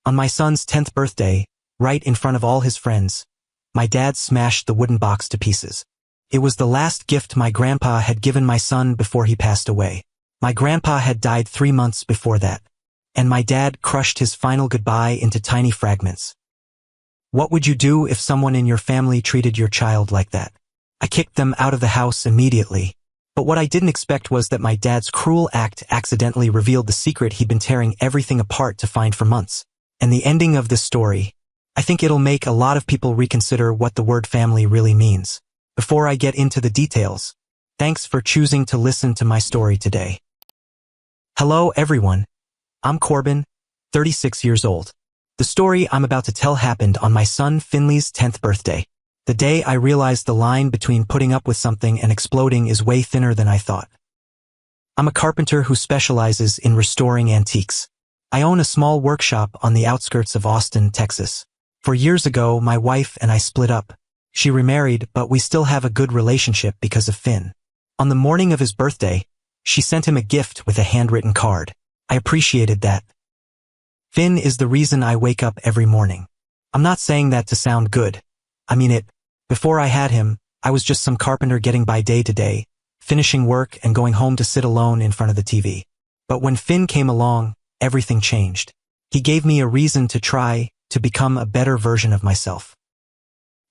On my son's 10th birthday, right in front of all his friends, my dad smashed the wooden box to pieces. It was the last gift my grandpa had given my son before he passed away. My grandpa had died 3 months before that, and my dad crushed his final goodbye into tiny fragments. What would you do if someone in your family treated your child like that? I kicked them out of the house immediately. But what I didn't expect was that my dad's cruel act accidentally revealed the secret he'd been tearing everything apart to find for months. And the ending of this story, I think it'll make a lot of people reconsider what the word family really means. Before I get into the details, thanks for choosing to listen to my story today. Hello everyone, I'm Corbin, 36 years old. The story I'm about to tell happened on my son Finley's 10th birthday. The day I realized the line between putting up with something and exploding is way thinner than I thought. I'm a carpenter who specializes in restoring antiques. I own a small workshop on the outskirts of Austin, Texas. 4 years ago, my wife and I split up. She remarried, but we still have a good relationship because of Finn. On the morning of his birthday, she sent him a gift with a handwritten card. I appreciated that. Finn is the reason I wake up every morning. I'm not saying that to sound good. I mean it. Before I had him, I was just some carpenter getting by day to day, finishing work and going home to sit alone in front of the TV. But when Finn came along, everything changed. He gave me a reason to try to become a better version of myself.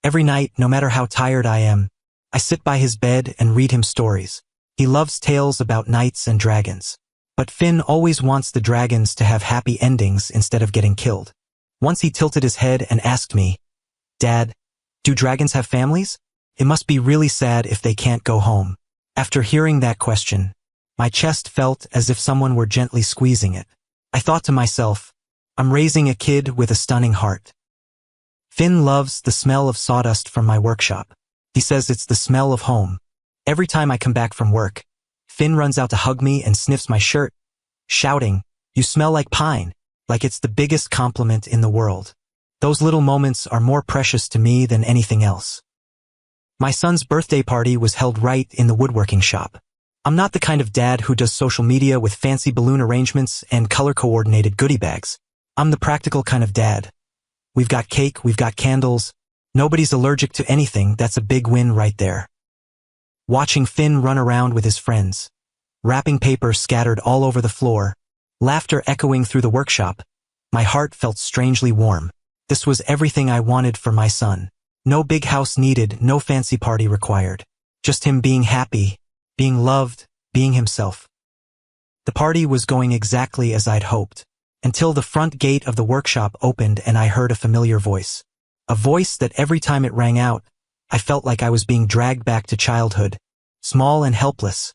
Every night, no matter how tired I am, I sit by his bed and read him stories. He loves tales about knights and dragons. But Finn always wants the dragons to have happy endings instead of getting killed. Once he tilted his head and asked me, "Dad, do dragons have families? It must be really sad if they can't go home." After hearing that question, my chest felt as if someone were gently squeezing it. I thought to myself, I'm raising a kid with a stunning heart. Finn loves the smell of sawdust from my workshop. He says it's the smell of home. Every time I come back from work, Finn runs out to hug me and sniffs my shirt, shouting, "You smell like pine," like it's the biggest compliment in the world. Those little moments are more precious to me than anything else. My son's birthday party was held right in the woodworking shop. I'm not the kind of dad who does social media with fancy balloon arrangements and color-coordinated goodie bags. I'm the practical kind of dad. We've got cake, we've got candles. Nobody's allergic to anything. That's a big win right there. Watching Finn run around with his friends, wrapping paper scattered all over the floor, laughter echoing through the workshop, my heart felt strangely warm. This was everything I wanted for my son. No big house needed, no fancy party required. Just him being happy, being loved, being himself. The party was going exactly as I'd hoped, until the front gate of the workshop opened and I heard a familiar voice. A voice that every time it rang out, I felt like I was being dragged back to childhood, small and helpless.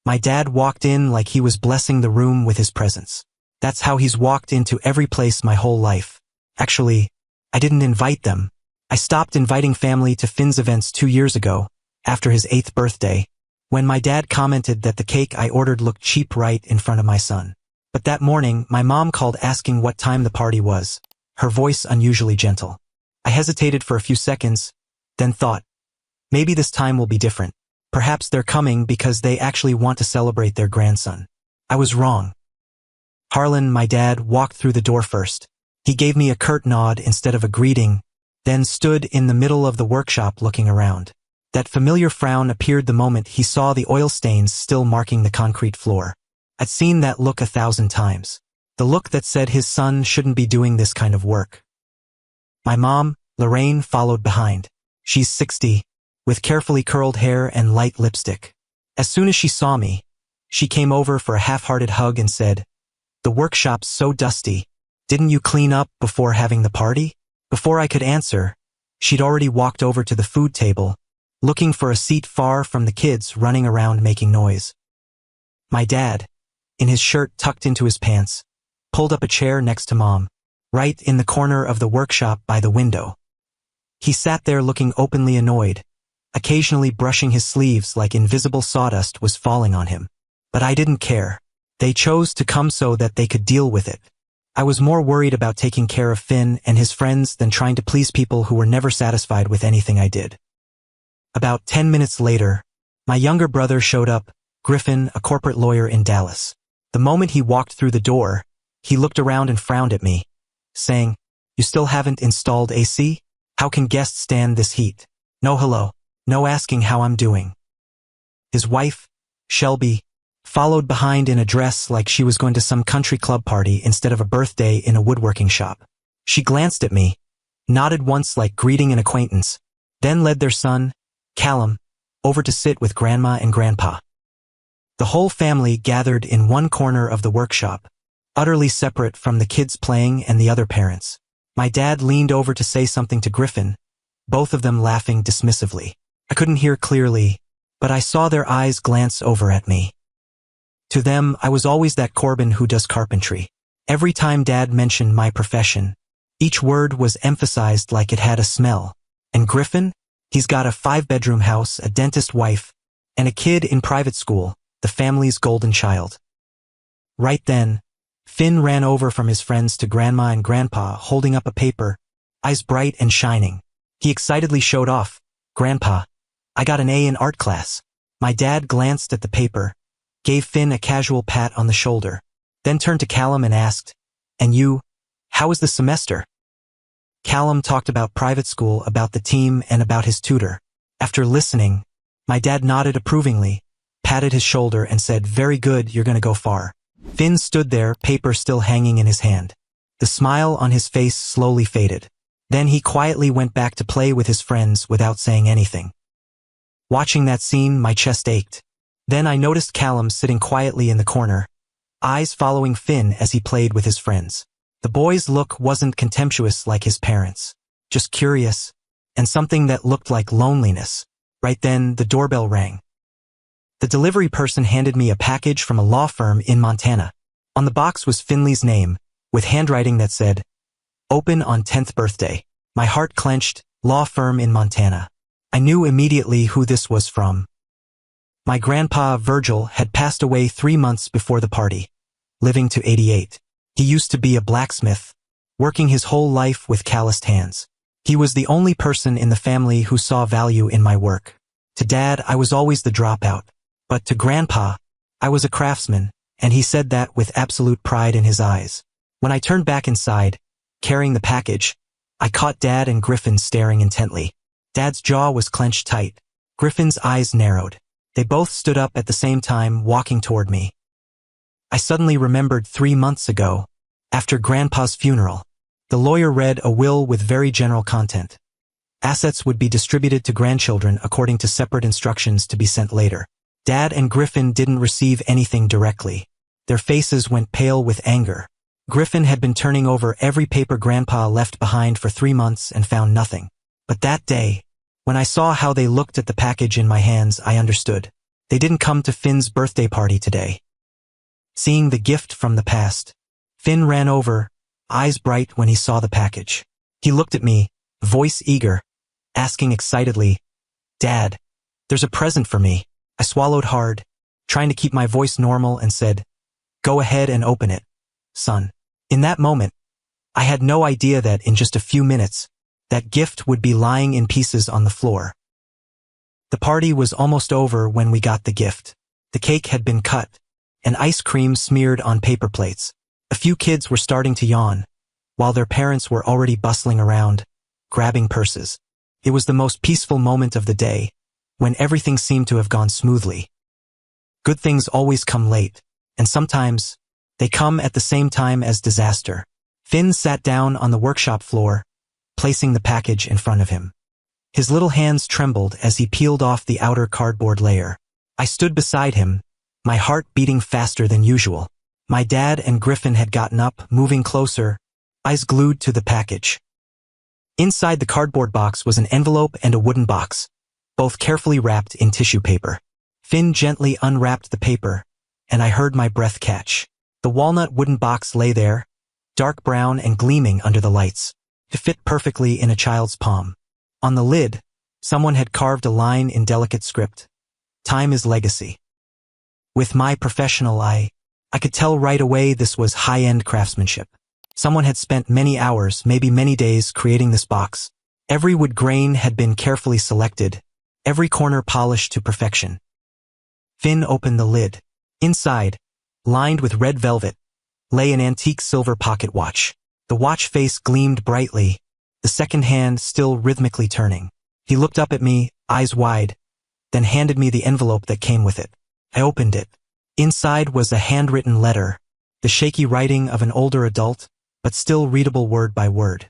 My dad walked in like he was blessing the room with his presence. That's how he's walked into every place my whole life. Actually, I didn't invite them. I stopped inviting family to Finn's events 2 years ago, after his 8th birthday, when my dad commented that the cake I ordered looked cheap right in front of my son. But that morning, my mom called asking what time the party was, her voice unusually gentle. I hesitated for a few seconds, then thought, maybe this time will be different. Perhaps they're coming because they actually want to celebrate their grandson. I was wrong. Harlan, my dad, walked through the door first. He gave me a curt nod instead of a greeting, then stood in the middle of the workshop looking around. That familiar frown appeared the moment he saw the oil stains still marking the concrete floor. I'd seen that look 1,000 times. The look that said his son shouldn't be doing this kind of work. My mom, Lorraine, followed behind. She's 60, with carefully curled hair and light lipstick. As soon as she saw me, she came over for a half-hearted hug and said, "The workshop's so dusty. Didn't you clean up before having the party?" Before I could answer, she'd already walked over to the food table, looking for a seat far from the kids running around making noise. My dad, in his shirt tucked into his pants, pulled up a chair next to Mom, right in the corner of the workshop by the window. He sat there looking openly annoyed, occasionally brushing his sleeves like invisible sawdust was falling on him. But I didn't care. They chose to come so that they could deal with it. I was more worried about taking care of Finn and his friends than trying to please people who were never satisfied with anything I did. About 10 minutes later, my younger brother showed up, Griffin, a corporate lawyer in Dallas. The moment he walked through the door, he looked around and frowned at me. saying, "You still haven't installed AC? How can guests stand this heat? No hello. No asking how I'm doing." His wife, Shelby, followed behind in a dress like she was going to some country club party instead of a birthday in a woodworking shop. She glanced at me, nodded once like greeting an acquaintance, then led their son, Callum, over to sit with Grandma and Grandpa. The whole family gathered in one corner of the workshop, utterly separate from the kids playing and the other parents. My dad leaned over to say something to Griffin, both of them laughing dismissively. I couldn't hear clearly, but I saw their eyes glance over at me. To them, I was always that Corbin who does carpentry. Every time Dad mentioned my profession, each word was emphasized like it had a smell. And Griffin? He's got a 5-bedroom house, a dentist wife, and a kid in private school, the family's golden child. Right then, Finn ran over from his friends to Grandma and Grandpa holding up a paper, eyes bright and shining. He excitedly showed off, "Grandpa, I got an A in art class." My dad glanced at the paper, gave Finn a casual pat on the shoulder, then turned to Callum and asked, "And you, how was the semester?" Callum talked about private school, about the team, and about his tutor. After listening, my dad nodded approvingly, patted his shoulder and said, "Very good, you're gonna go far." Finn stood there, paper still hanging in his hand. The smile on his face slowly faded. Then he quietly went back to play with his friends without saying anything. Watching that scene, my chest ached. Then I noticed Callum sitting quietly in the corner, eyes following Finn as he played with his friends. The boy's look wasn't contemptuous like his parents', just curious, and something that looked like loneliness. Right then, the doorbell rang. The delivery person handed me a package from a law firm in Montana. On the box was Finley's name, with handwriting that said, "Open on 10th birthday." My heart clenched, law firm in Montana. I knew immediately who this was from. My grandpa, Virgil, had passed away 3 months before the party, living to 88. He used to be a blacksmith, working his whole life with calloused hands. He was the only person in the family who saw value in my work. To Dad, I was always the dropout. But to Grandpa, I was a craftsman, and he said that with absolute pride in his eyes. When I turned back inside, carrying the package, I caught Dad and Griffin staring intently. Dad's jaw was clenched tight. Griffin's eyes narrowed. They both stood up at the same time, walking toward me. I suddenly remembered 3 months ago, after Grandpa's funeral. The lawyer read a will with very general content. Assets would be distributed to grandchildren according to separate instructions to be sent later. Dad and Griffin didn't receive anything directly. Their faces went pale with anger. Griffin had been turning over every paper Grandpa left behind for 3 months and found nothing. But that day, when I saw how they looked at the package in my hands, I understood. They didn't come to Finn's birthday party today. Seeing the gift from the past, Finn ran over, eyes bright when he saw the package. He looked at me, voice eager, asking excitedly, "Dad, there's a present for me." I swallowed hard, trying to keep my voice normal, and said, "Go ahead and open it, son." In that moment, I had no idea that in just a few minutes, that gift would be lying in pieces on the floor. The party was almost over when we got the gift. The cake had been cut, and ice cream smeared on paper plates. A few kids were starting to yawn, while their parents were already bustling around, grabbing purses. It was the most peaceful moment of the day, when everything seemed to have gone smoothly. Good things always come late, and sometimes, they come at the same time as disaster. Finn sat down on the workshop floor, placing the package in front of him. His little hands trembled as he peeled off the outer cardboard layer. I stood beside him, my heart beating faster than usual. My dad and Griffin had gotten up, moving closer, eyes glued to the package. Inside the cardboard box was an envelope and a wooden box, both carefully wrapped in tissue paper. Finn gently unwrapped the paper, and I heard my breath catch. The walnut wooden box lay there, dark brown and gleaming under the lights. It fit perfectly in a child's palm. On the lid, someone had carved a line in delicate script. "Time is legacy." With my professional eye, I could tell right away this was high-end craftsmanship. Someone had spent many hours, maybe many days, creating this box. Every wood grain had been carefully selected, every corner polished to perfection. Finn opened the lid. Inside, lined with red velvet, lay an antique silver pocket watch. The The watch face gleamed brightly, the second hand still rhythmically turning. He looked up at me, eyes wide, then handed me the envelope that came with it. I opened it. Inside was a handwritten letter, the shaky writing of an older adult, but still readable word by word.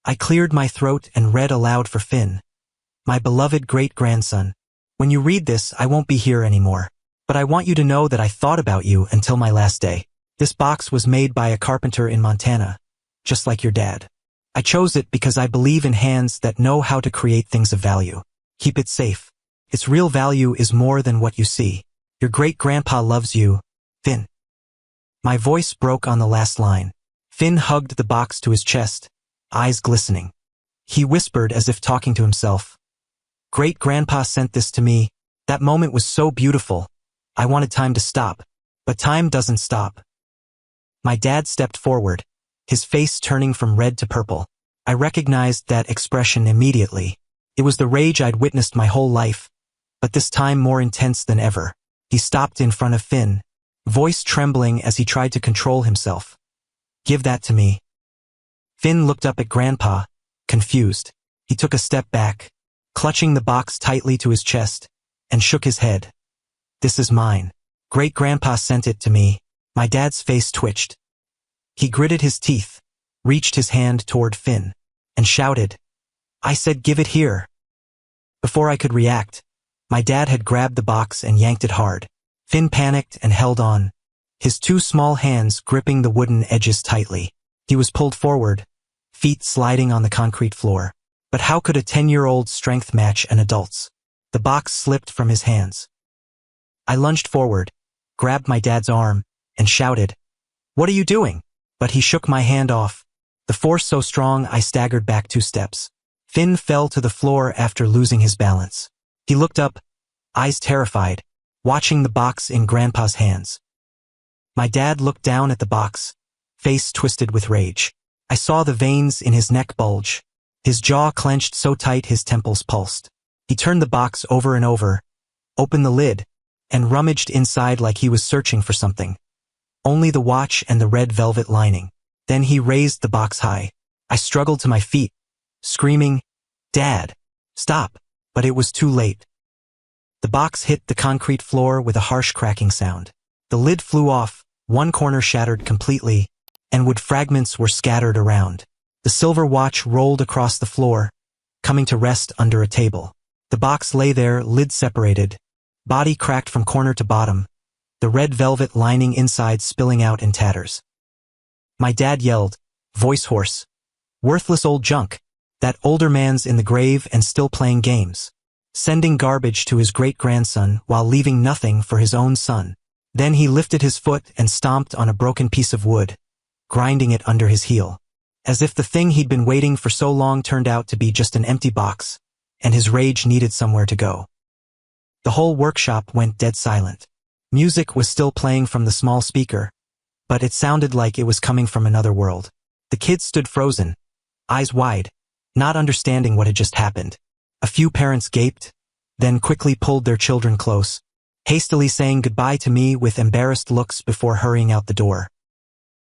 I cleared my throat and read aloud for Finn. My beloved great-grandson, when you read this, I won't be here anymore. But I want you to know that I thought about you until my last day. This box was made by a carpenter in Montana, just like your dad. I chose it because I believe in hands that know how to create things of value. Keep it safe. Its real value is more than what you see. Your great-grandpa loves you, Finn. My voice broke on the last line. Finn hugged the box to his chest, eyes glistening. He whispered as if talking to himself. Great-grandpa sent this to me. That moment was so beautiful. I wanted time to stop, but time doesn't stop. My dad stepped forward, his face turning from red to purple. I recognized that expression immediately. It was the rage I'd witnessed my whole life, but this time more intense than ever. He stopped in front of Finn, voice trembling as he tried to control himself. Give that to me. Finn looked up at Grandpa, confused. He took a step back, clutching the box tightly to his chest, and shook his head. This is mine. Great-grandpa sent it to me. My dad's face twitched. He gritted his teeth, reached his hand toward Finn, and shouted, I said give it here. Before I could react, my dad had grabbed the box and yanked it hard. Finn panicked and held on, his two small hands gripping the wooden edges tightly. He was pulled forward, feet sliding on the concrete floor. But how could a 10-year-old's strength match an adult's? The box slipped from his hands. I lunged forward, grabbed my dad's arm, and shouted, What are you doing? But he shook my hand off, the force so strong I staggered back 2 steps. Finn fell to the floor after losing his balance. He looked up, eyes terrified, watching the box in Grandpa's hands. My dad looked down at the box, face twisted with rage. I saw the veins in his neck bulge, his jaw clenched so tight his temples pulsed. He turned the box over and over, opened the lid, and rummaged inside like he was searching for something. Only the watch and the red velvet lining. Then he raised the box high. I struggled to my feet, screaming, Dad, stop! But it was too late. The box hit the concrete floor with a harsh cracking sound. The lid flew off, one corner shattered completely, and wood fragments were scattered around. The silver watch rolled across the floor, coming to rest under a table. The box lay there, lid separated, body cracked from corner to bottom, the red velvet lining inside spilling out in tatters. My dad yelled, voice hoarse, worthless old junk. That older man's in the grave and still playing games, sending garbage to his great-grandson while leaving nothing for his own son. Then he lifted his foot and stomped on a broken piece of wood, grinding it under his heel, as if the thing he'd been waiting for so long turned out to be just an empty box, and his rage needed somewhere to go. The whole workshop went dead silent. Music was still playing from the small speaker, but it sounded like it was coming from another world. The kids stood frozen, eyes wide, not understanding what had just happened. A few parents gaped, then quickly pulled their children close, hastily saying goodbye to me with embarrassed looks before hurrying out the door.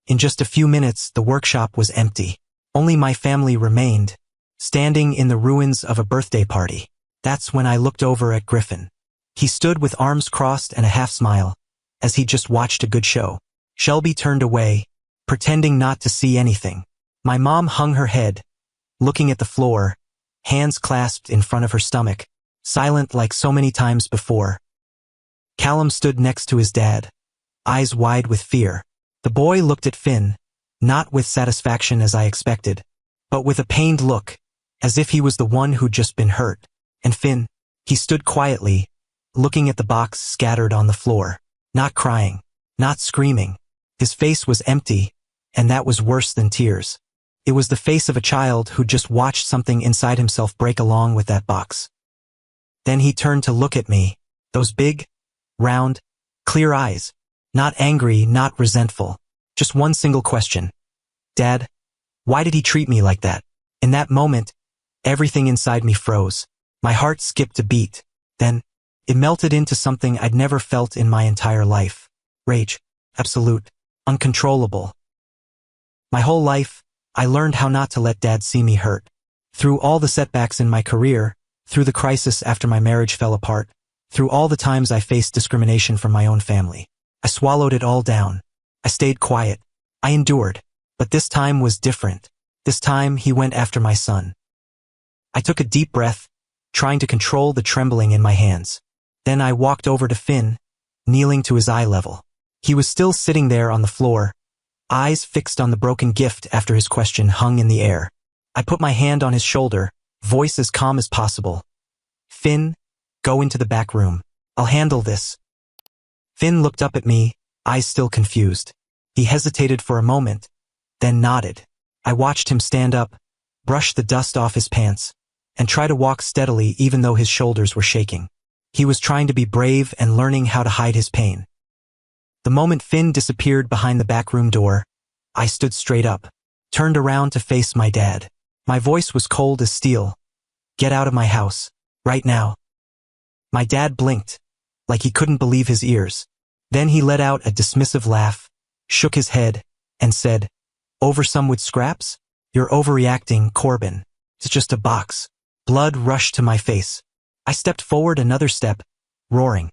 In just a few minutes, the workshop was empty. Only my family remained, standing in the ruins of a birthday party. That's when I looked over at Griffin. He stood with arms crossed and a half smile, as he just watched a good show. Shelby turned away, pretending not to see anything. My mom hung her head, looking at the floor, hands clasped in front of her stomach, silent like so many times before. Callum stood next to his dad, eyes wide with fear. The boy looked at Finn, not with satisfaction as I expected, but with a pained look, as if he was the one who'd just been hurt. And Finn, he stood quietly, looking at the box scattered on the floor, not crying, not screaming. His face was empty, and that was worse than tears. It was the face of a child who just watched something inside himself break along with that box. Then he turned to look at me, those big, round, clear eyes, not angry, not resentful, just one single question. Dad, why did he treat me like that? In that moment, everything inside me froze. My heart skipped a beat. Then, it melted into something I'd never felt in my entire life. Rage. Absolute. Uncontrollable. My whole life, I learned how not to let Dad see me hurt. Through all the setbacks in my career, through the crisis after my marriage fell apart, through all the times I faced discrimination from my own family, I swallowed it all down. I stayed quiet. I endured. But this time was different. This time he went after my son. I took a deep breath, trying to control the trembling in my hands. Then I walked over to Finn, kneeling to his eye level. He was still sitting there on the floor, eyes fixed on the broken gift after his question hung in the air. I put my hand on his shoulder, voice as calm as possible. Finn, go into the back room. I'll handle this. Finn looked up at me, eyes still confused. He hesitated for a moment, then nodded. I watched him stand up, brush the dust off his pants, and try to walk steadily even though his shoulders were shaking. He was trying to be brave and learning how to hide his pain. The moment Finn disappeared behind the back room door, I stood straight up, turned around to face my dad. My voice was cold as steel. Get out of my house, right now. My dad blinked, like he couldn't believe his ears. Then he let out a dismissive laugh, shook his head, and said, "Over some wood scraps? You're overreacting, Corbin. It's just a box." Blood rushed to my face. I stepped forward another step, roaring,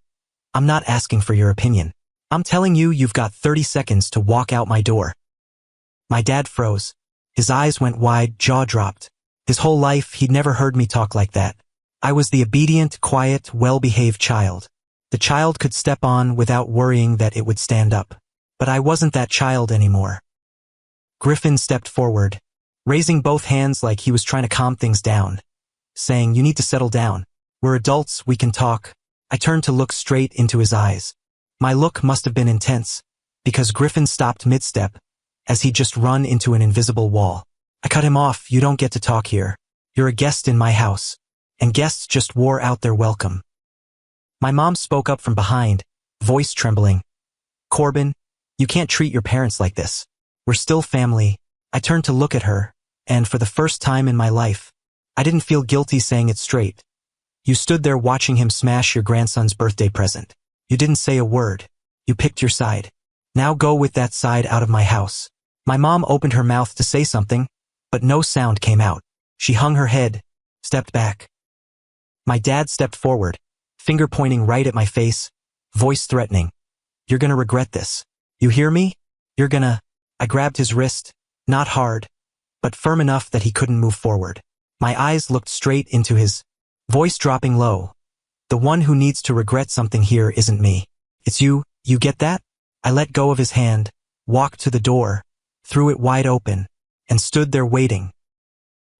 "I'm not asking for your opinion. I'm telling you you've got 30 seconds to walk out my door." My dad froze. His eyes went wide, jaw dropped. His whole life, he'd never heard me talk like that. I was the obedient, quiet, well-behaved child. The child could step on without worrying that it would stand up. But I wasn't that child anymore. Griffin stepped forward, raising both hands like he was trying to calm things down, saying, "You need to settle down. We're adults, we can talk." I turned to look straight into his eyes. My look must have been intense, because Griffin stopped mid-step, as he'd just run into an invisible wall. I cut him off. "You don't get to talk here. You're a guest in my house, and guests just wore out their welcome." My mom spoke up from behind, voice trembling. "Corbin, you can't treat your parents like this. We're still family." I turned to look at her, and for the first time in my life, I didn't feel guilty saying it straight. "You stood there watching him smash your grandson's birthday present. You didn't say a word. You picked your side. Now go with that side out of my house." My mom opened her mouth to say something, but no sound came out. She hung her head, stepped back. My dad stepped forward, finger pointing right at my face, voice threatening. "You're gonna regret this. You hear me? You're gonna..." I grabbed his wrist, not hard, but firm enough that he couldn't move forward. My eyes looked straight into his, voice dropping low. "The one who needs to regret something here isn't me. It's you get that?" I let go of his hand, walked to the door, threw it wide open, and stood there waiting.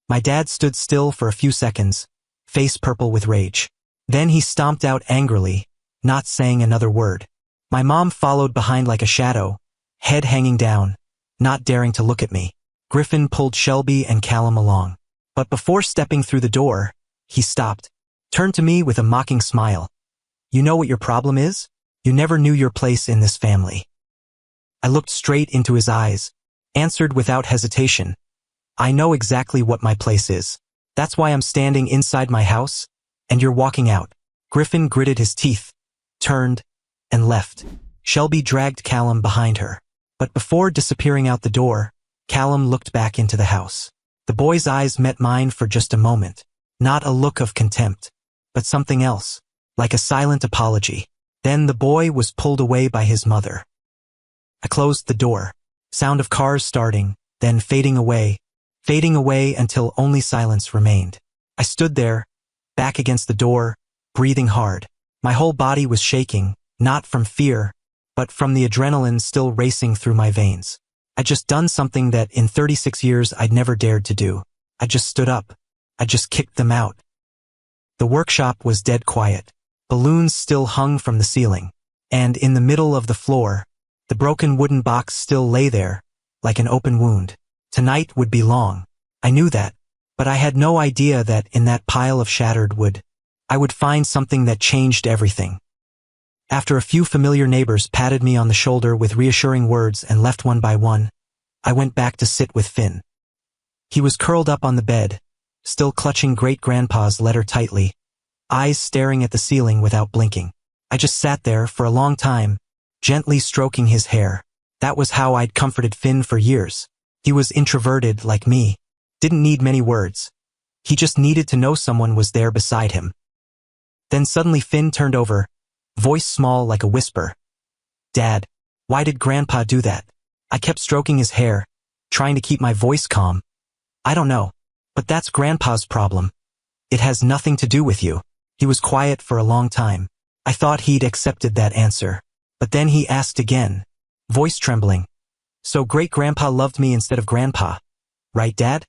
My dad stood still for a few seconds, face purple with rage. Then he stomped out angrily, not saying another word. My mom followed behind like a shadow, head hanging down, not daring to look at me. Griffin pulled Shelby and Callum along. But before stepping through the door, he stopped, turned to me with a mocking smile. "You know what your problem is? You never knew your place in this family." I looked straight into his eyes, answered without hesitation. "I know exactly what my place is. That's why I'm standing inside my house, and you're walking out." Griffin gritted his teeth, turned, and left. Shelby dragged Callum behind her. But before disappearing out the door, Callum looked back into the house. The boy's eyes met mine for just a moment. Not a look of contempt, but something else, like a silent apology. Then the boy was pulled away by his mother. I closed the door. Sound of cars starting, then fading away until only silence remained. I stood there, back against the door, breathing hard. My whole body was shaking, not from fear, but from the adrenaline still racing through my veins. I'd just done something that in 36 years I'd never dared to do. I just stood up. I just kicked them out. The workshop was dead quiet. Balloons still hung from the ceiling. And in the middle of the floor, the broken wooden box still lay there, like an open wound. Tonight would be long. I knew that, but I had no idea that in that pile of shattered wood, I would find something that changed everything. After a few familiar neighbors patted me on the shoulder with reassuring words and left one by one, I went back to sit with Finn. He was curled up on the bed, still clutching great-grandpa's letter tightly, eyes staring at the ceiling without blinking. I just sat there for a long time, gently stroking his hair. That was how I'd comforted Finn for years. He was introverted like me. Didn't need many words. He just needed to know someone was there beside him. Then suddenly Finn turned over, voice small like a whisper. Dad, why did Grandpa do that? I kept stroking his hair, trying to keep my voice calm. I don't know, but that's Grandpa's problem. It has nothing to do with you. He was quiet for a long time. I thought he'd accepted that answer. But then he asked again, voice trembling. So Great-Grandpa loved me instead of Grandpa, right, Dad?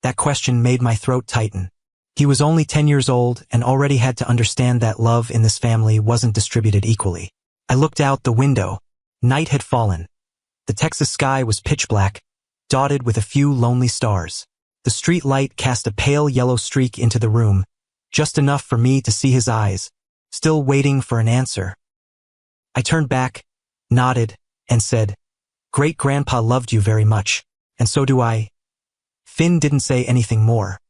That question made my throat tighten. He was only 10 years old and already had to understand that love in this family wasn't distributed equally. I looked out the window. Night had fallen. The Texas sky was pitch black, dotted with a few lonely stars. The street light cast a pale yellow streak into the room, just enough for me to see his eyes, still waiting for an answer. I turned back, nodded, and said, Great-Grandpa loved you very much, and so do I. Finn didn't say anything more.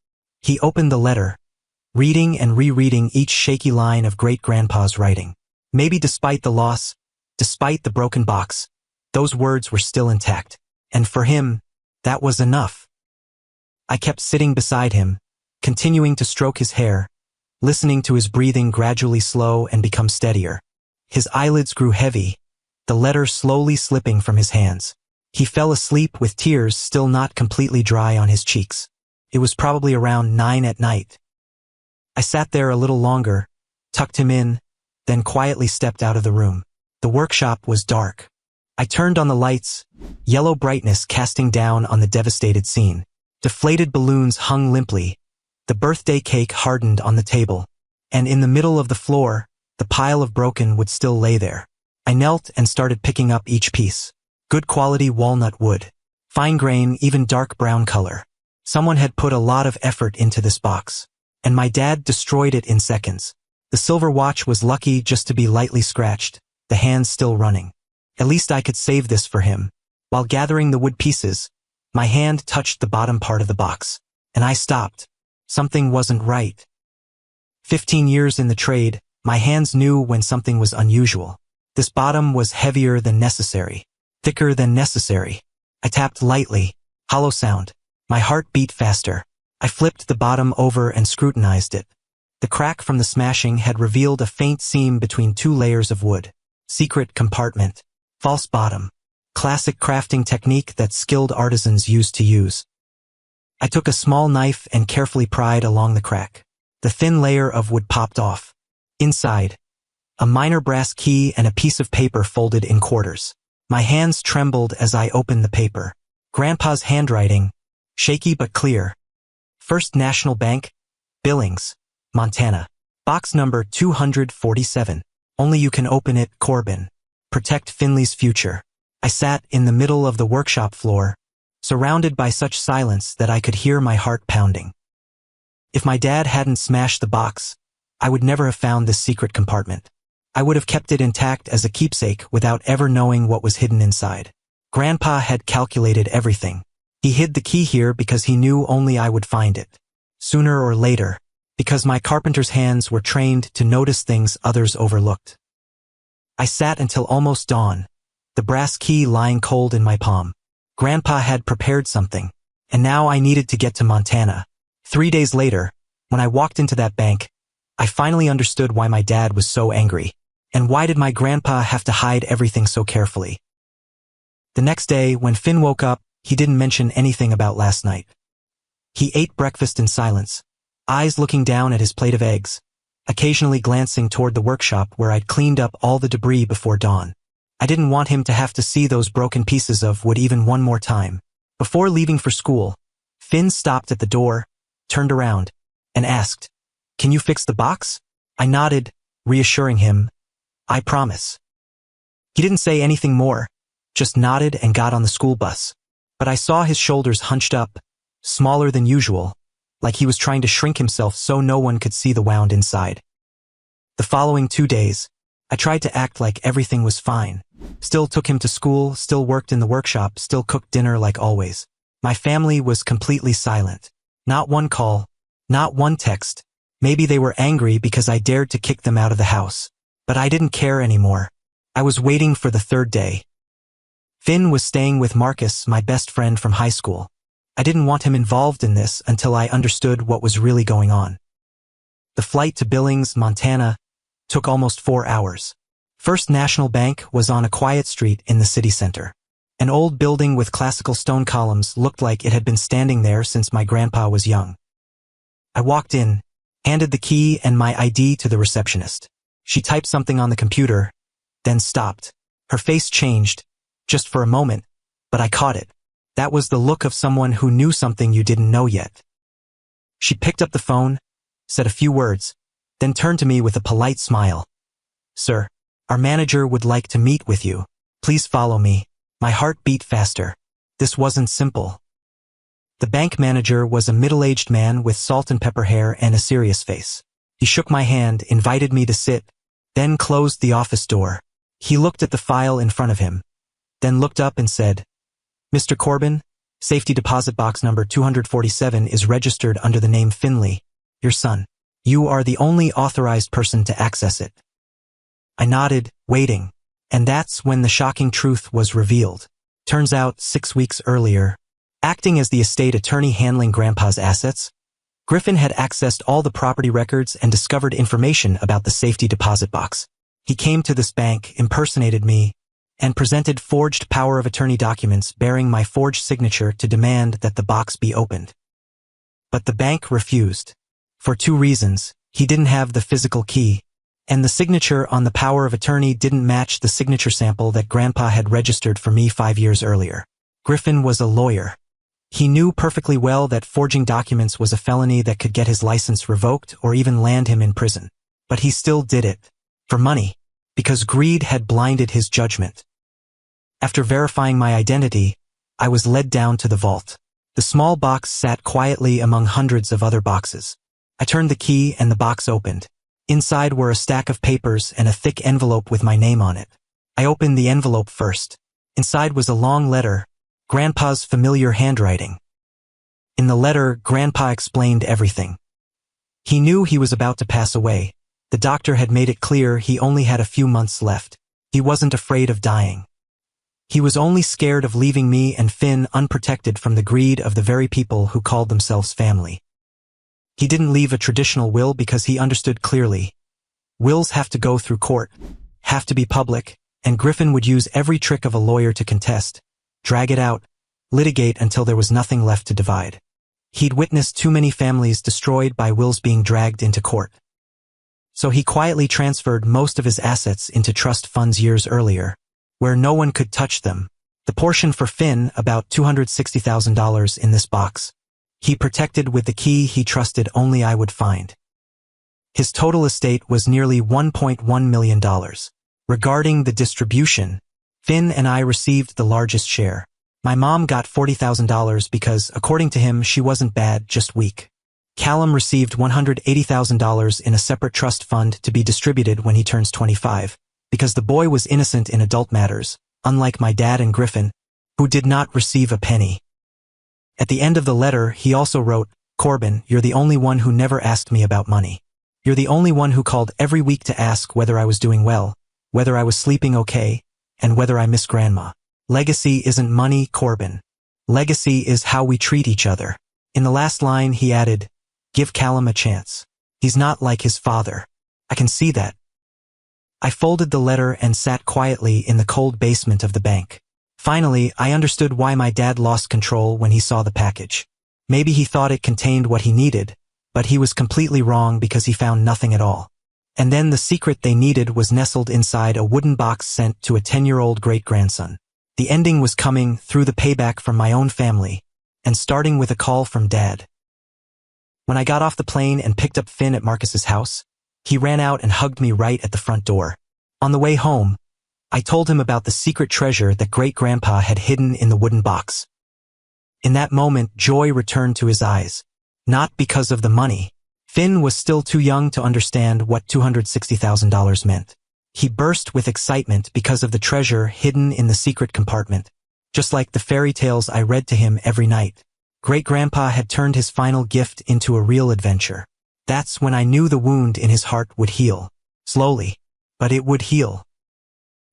He opened the letter, reading and rereading each shaky line of Great-Grandpa's writing. Maybe despite the loss, despite the broken box, those words were still intact. And for him, that was enough. I kept sitting beside him, continuing to stroke his hair, listening to his breathing gradually slow and become steadier. His eyelids grew heavy, the letter slowly slipping from his hands. He fell asleep with tears still not completely dry on his cheeks. It was probably around 9 at night. I sat there a little longer, tucked him in, then quietly stepped out of the room. The workshop was dark. I turned on the lights, yellow brightness casting down on the devastated scene. Deflated balloons hung limply, the birthday cake hardened on the table, and in the middle of the floor, the pile of broken wood still lay there. I knelt and started picking up each piece. Good quality walnut wood, fine grain, even dark brown color. Someone had put a lot of effort into this box, and my dad destroyed it in seconds. The silver watch was lucky just to be lightly scratched, the hands still running. At least I could save this for him. While gathering the wood pieces, my hand touched the bottom part of the box, and I stopped. Something wasn't right. 15 years in the trade, my hands knew when something was unusual. This bottom was heavier than necessary, thicker than necessary. I tapped lightly, hollow sound. My heart beat faster. I flipped the bottom over and scrutinized it. The crack from the smashing had revealed a faint seam between two layers of wood. Secret compartment. False bottom. Classic crafting technique that skilled artisans used to use. I took a small knife and carefully pried along the crack. The thin layer of wood popped off. Inside, a minor brass key and a piece of paper folded in quarters. My hands trembled as I opened the paper. Grandpa's handwriting, shaky but clear. First National Bank, Billings, Montana. Box number 247. Only you can open it, Corbin. Protect Finley's future. I sat in the middle of the workshop floor, surrounded by such silence that I could hear my heart pounding. If my dad hadn't smashed the box, I would never have found this secret compartment. I would have kept it intact as a keepsake without ever knowing what was hidden inside. Grandpa had calculated everything. He hid the key here because he knew only I would find it. Sooner or later, because my carpenter's hands were trained to notice things others overlooked. I sat until almost dawn, the brass key lying cold in my palm. Grandpa had prepared something, and now I needed to get to Montana. 3 days later, when I walked into that bank, I finally understood why my dad was so angry. And why did my grandpa have to hide everything so carefully? The next day, when Finn woke up, he didn't mention anything about last night. He ate breakfast in silence, eyes looking down at his plate of eggs, occasionally glancing toward the workshop where I'd cleaned up all the debris before dawn. I didn't want him to have to see those broken pieces of wood even one more time. Before leaving for school, Finn stopped at the door, turned around, and asked, "Can you fix the box?" I nodded, reassuring him, "I promise." He didn't say anything more, just nodded and got on the school bus. But I saw his shoulders hunched up, smaller than usual, like he was trying to shrink himself so no one could see the wound inside. The following 2 days, I tried to act like everything was fine. Still took him to school, still worked in the workshop, still cooked dinner like always. My family was completely silent. Not one call, not one text. Maybe they were angry because I dared to kick them out of the house. But I didn't care anymore. I was waiting for the third day. Finn was staying with Marcus, my best friend from high school. I didn't want him involved in this until I understood what was really going on. The flight to Billings, Montana, took almost 4 hours. First National Bank was on a quiet street in the city center. An old building with classical stone columns looked like it had been standing there since my grandpa was young. I walked in, handed the key and my ID to the receptionist. She typed something on the computer, then stopped. Her face changed, just for a moment, but I caught it. That was the look of someone who knew something you didn't know yet. She picked up the phone, said a few words, then turned to me with a polite smile. "Sir, our manager would like to meet with you. Please follow me." My heart beat faster. This wasn't simple. The bank manager was a middle-aged man with salt and pepper hair and a serious face. He shook my hand, invited me to sit, then closed the office door. He looked at the file in front of him, then looked up and said, "Mr. Corbin, safety deposit box number 247 is registered under the name Finley, your son. You are the only authorized person to access it." I nodded, waiting, and that's when the shocking truth was revealed. Turns out, 6 weeks earlier, acting as the estate attorney handling Grandpa's assets, Griffin had accessed all the property records and discovered information about the safety deposit box. He came to this bank, impersonated me, and presented forged power of attorney documents bearing my forged signature to demand that the box be opened. But the bank refused. For 2 reasons: he didn't have the physical key, and the signature on the power of attorney didn't match the signature sample that Grandpa had registered for me 5 years earlier. Griffin was a lawyer. He knew perfectly well that forging documents was a felony that could get his license revoked or even land him in prison. But he still did it. For money. Because greed had blinded his judgment. After verifying my identity, I was led down to the vault. The small box sat quietly among hundreds of other boxes. I turned the key and the box opened. Inside were a stack of papers and a thick envelope with my name on it. I opened the envelope first. Inside was a long letter, Grandpa's familiar handwriting. In the letter, Grandpa explained everything. He knew he was about to pass away. The doctor had made it clear he only had a few months left. He wasn't afraid of dying. He was only scared of leaving me and Finn unprotected from the greed of the very people who called themselves family. He didn't leave a traditional will because he understood clearly. Wills have to go through court, have to be public, and Griffin would use every trick of a lawyer to contest, drag it out, litigate until there was nothing left to divide. He'd witnessed too many families destroyed by wills being dragged into court. So he quietly transferred most of his assets into trust funds years earlier, where no one could touch them. The portion for Finn, about $260,000 in this box, he protected with the key he trusted only I would find. His total estate was nearly $1.1 million. Regarding the distribution, Finn and I received the largest share. My mom got $40,000 because, according to him, she wasn't bad, just weak. Callum received $180,000 in a separate trust fund to be distributed when he turns 25, because the boy was innocent in adult matters, unlike my dad and Griffin, who did not receive a penny. At the end of the letter, he also wrote, "Corbin, you're the only one who never asked me about money. You're the only one who called every week to ask whether I was doing well, whether I was sleeping okay, and whether I miss Grandma. Legacy isn't money, Corbin. Legacy is how we treat each other." In the last line, he added, "Give Callum a chance. He's not like his father. I can see that." I folded the letter and sat quietly in the cold basement of the bank. Finally, I understood why my dad lost control when he saw the package. Maybe he thought it contained what he needed, but he was completely wrong because he found nothing at all. And then the secret they needed was nestled inside a wooden box sent to a 10-year-old great-grandson. The ending was coming through the payback from my own family, and starting with a call from Dad. When I got off the plane and picked up Finn at Marcus's house, he ran out and hugged me right at the front door. On the way home, I told him about the secret treasure that Great-Grandpa had hidden in the wooden box. In that moment, joy returned to his eyes. Not because of the money. Finn was still too young to understand what $260,000 meant. He burst with excitement because of the treasure hidden in the secret compartment, just like the fairy tales I read to him every night. Great-Grandpa had turned his final gift into a real adventure. That's when I knew the wound in his heart would heal. Slowly, but it would heal.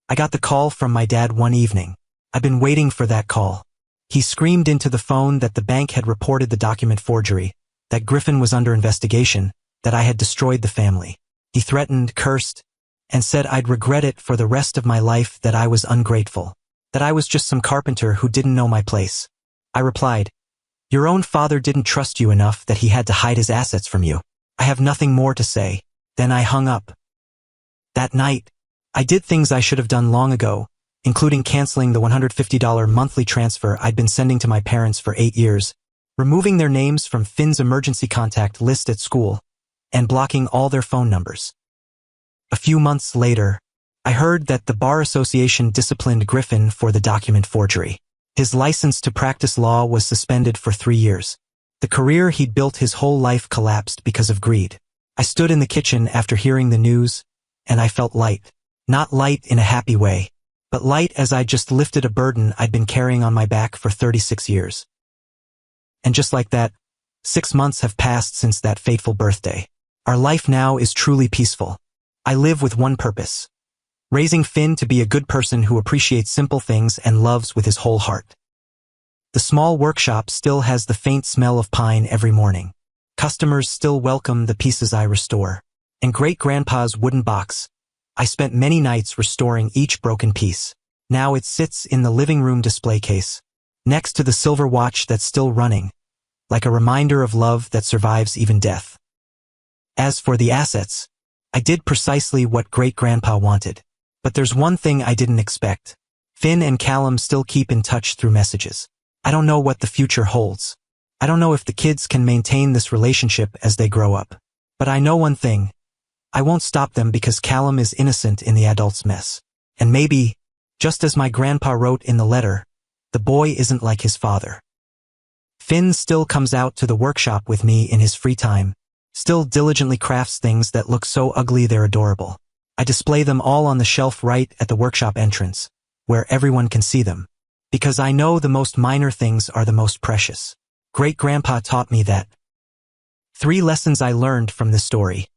I got the call from my dad one evening. I've been waiting for that call. He screamed into the phone that the bank had reported the document forgery, that Griffin was under investigation, that I had destroyed the family. He threatened, cursed, and said I'd regret it for the rest of my life, that I was ungrateful, that I was just some carpenter who didn't know my place. I replied, "Your own father didn't trust you enough that he had to hide his assets from you. I have nothing more to say." Then I hung up. That night, I did things I should have done long ago, including canceling the $150 monthly transfer I'd been sending to my parents for 8 years, removing their names from Finn's emergency contact list at school, and blocking all their phone numbers. A few months later, I heard that the Bar Association disciplined Griffin for the document forgery. His license to practice law was suspended for 3 years. The career he'd built his whole life collapsed because of greed. I stood in the kitchen after hearing the news, and I felt light. Not light in a happy way, but light as I just lifted a burden I'd been carrying on my back for 36 years. And just like that, 6 months have passed since that fateful birthday. Our life now is truly peaceful. I live with one purpose: raising Finn to be a good person who appreciates simple things and loves with his whole heart. The small workshop still has the faint smell of pine every morning. Customers still welcome the pieces I restore. And Great-Grandpa's wooden box, I spent many nights restoring each broken piece. Now it sits in the living room display case, next to the silver watch that's still running, like a reminder of love that survives even death. As for the assets, I did precisely what Great-Grandpa wanted. But there's one thing I didn't expect. Finn and Callum still keep in touch through messages. I don't know what the future holds. I don't know if the kids can maintain this relationship as they grow up. But I know one thing. I won't stop them because Callum is innocent in the adult's mess. And maybe, just as my grandpa wrote in the letter, the boy isn't like his father. Finn still comes out to the workshop with me in his free time, still diligently crafts things that look so ugly they're adorable. I display them all on the shelf right at the workshop entrance, where everyone can see them, because I know the most minor things are the most precious. Great-Grandpa taught me that. 3 lessons I learned from this story.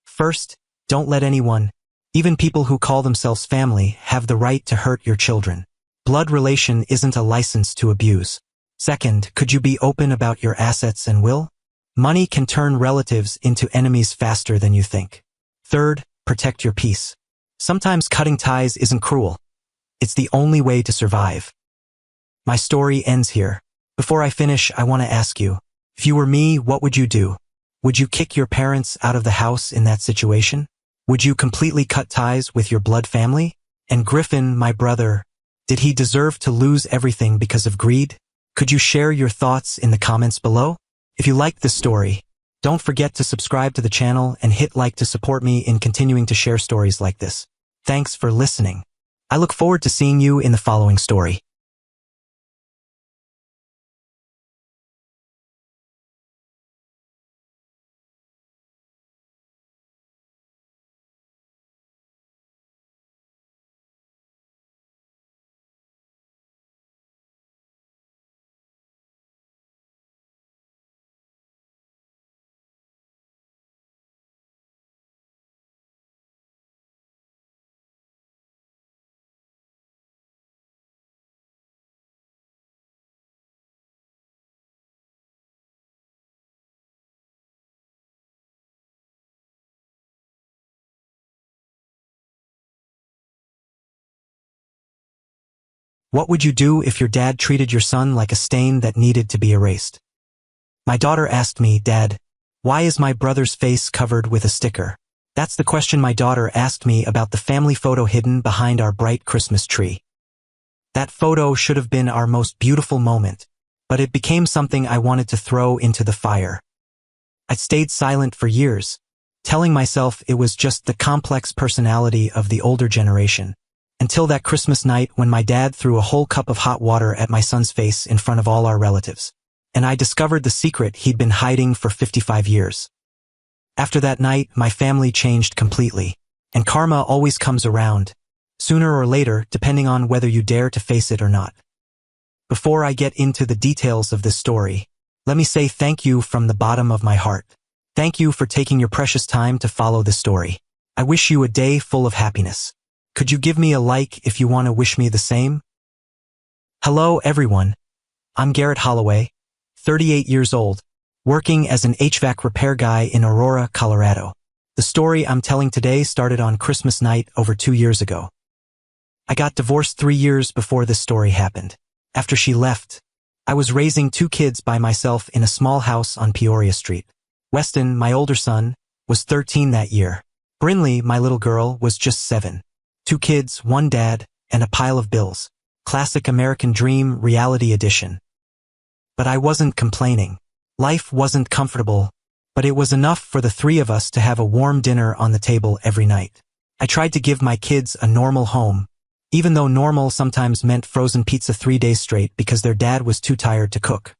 First, don't let anyone, even people who call themselves family, have the right to hurt your children. Blood relation isn't a license to abuse. Second, could you be open about your assets and will? Money can turn relatives into enemies faster than you think. Third, protect your peace. Sometimes cutting ties isn't cruel. It's the only way to survive. My story ends here. Before I finish, I want to ask you, if you were me, what would you do? Would you kick your parents out of the house in that situation? Would you completely cut ties with your blood family? And Griffin, my brother, did he deserve to lose everything because of greed? Could you share your thoughts in the comments below? If you liked this story, don't forget to subscribe to the channel and hit like to support me in continuing to share stories like this. Thanks for listening. I look forward to seeing you in the following story. What would you do if your dad treated your son like a stain that needed to be erased? My daughter asked me, "Dad, why is my brother's face covered with a sticker?" That's the question my daughter asked me about the family photo hidden behind our bright Christmas tree. That photo should have been our most beautiful moment, but it became something I wanted to throw into the fire. I stayed silent for years, telling myself it was just the complex personality of the older generation. Until that Christmas night when my dad threw a whole cup of hot water at my son's face in front of all our relatives. And I discovered the secret he'd been hiding for 55 years. After that night, my family changed completely. And karma always comes around, sooner or later, depending on whether you dare to face it or not. Before I get into the details of this story, let me say thank you from the bottom of my heart. Thank you for taking your precious time to follow this story. I wish you a day full of happiness. Could you give me a like if you want to wish me the same? Hello everyone, I'm Garrett Holloway, 38 years old, working as an HVAC repair guy in Aurora, Colorado. The story I'm telling today started on Christmas night over 2 years ago. I got divorced 3 years before this story happened. After she left, I was raising 2 kids by myself in a small house on Peoria Street. Weston, my older son, was 13 that year. Brinley, my little girl, was just 7. 2 kids, 1 dad, and a pile of bills. Classic American dream, reality edition. But I wasn't complaining. Life wasn't comfortable, but it was enough for the 3 of us to have a warm dinner on the table every night. I tried to give my kids a normal home, even though normal sometimes meant frozen pizza 3 days straight because their dad was too tired to cook.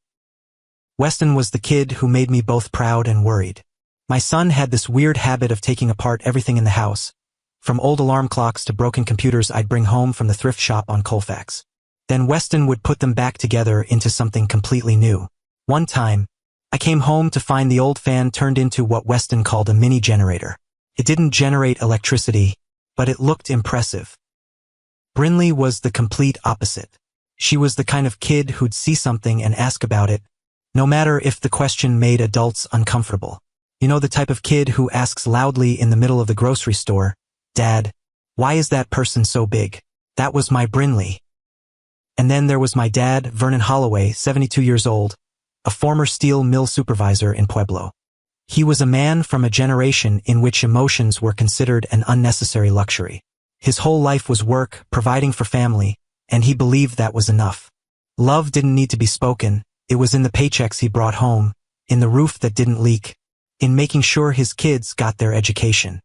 Weston was the kid who made me both proud and worried. My son had this weird habit of taking apart everything in the house, from old alarm clocks to broken computers I'd bring home from the thrift shop on Colfax. Then Weston would put them back together into something completely new. One time, I came home to find the old fan turned into what Weston called a mini generator. It didn't generate electricity, but it looked impressive. Brinley was the complete opposite. She was the kind of kid who'd see something and ask about it, no matter if the question made adults uncomfortable. You know, the type of kid who asks loudly in the middle of the grocery store, "Dad, why is that person so big?" That was my Brinley. And then there was my dad, Vernon Holloway, 72 years old, a former steel mill supervisor in Pueblo. He was a man from a generation in which emotions were considered an unnecessary luxury. His whole life was work, providing for family, and he believed that was enough. Love didn't need to be spoken, it was in the paychecks he brought home, in the roof that didn't leak, in making sure his kids got their education.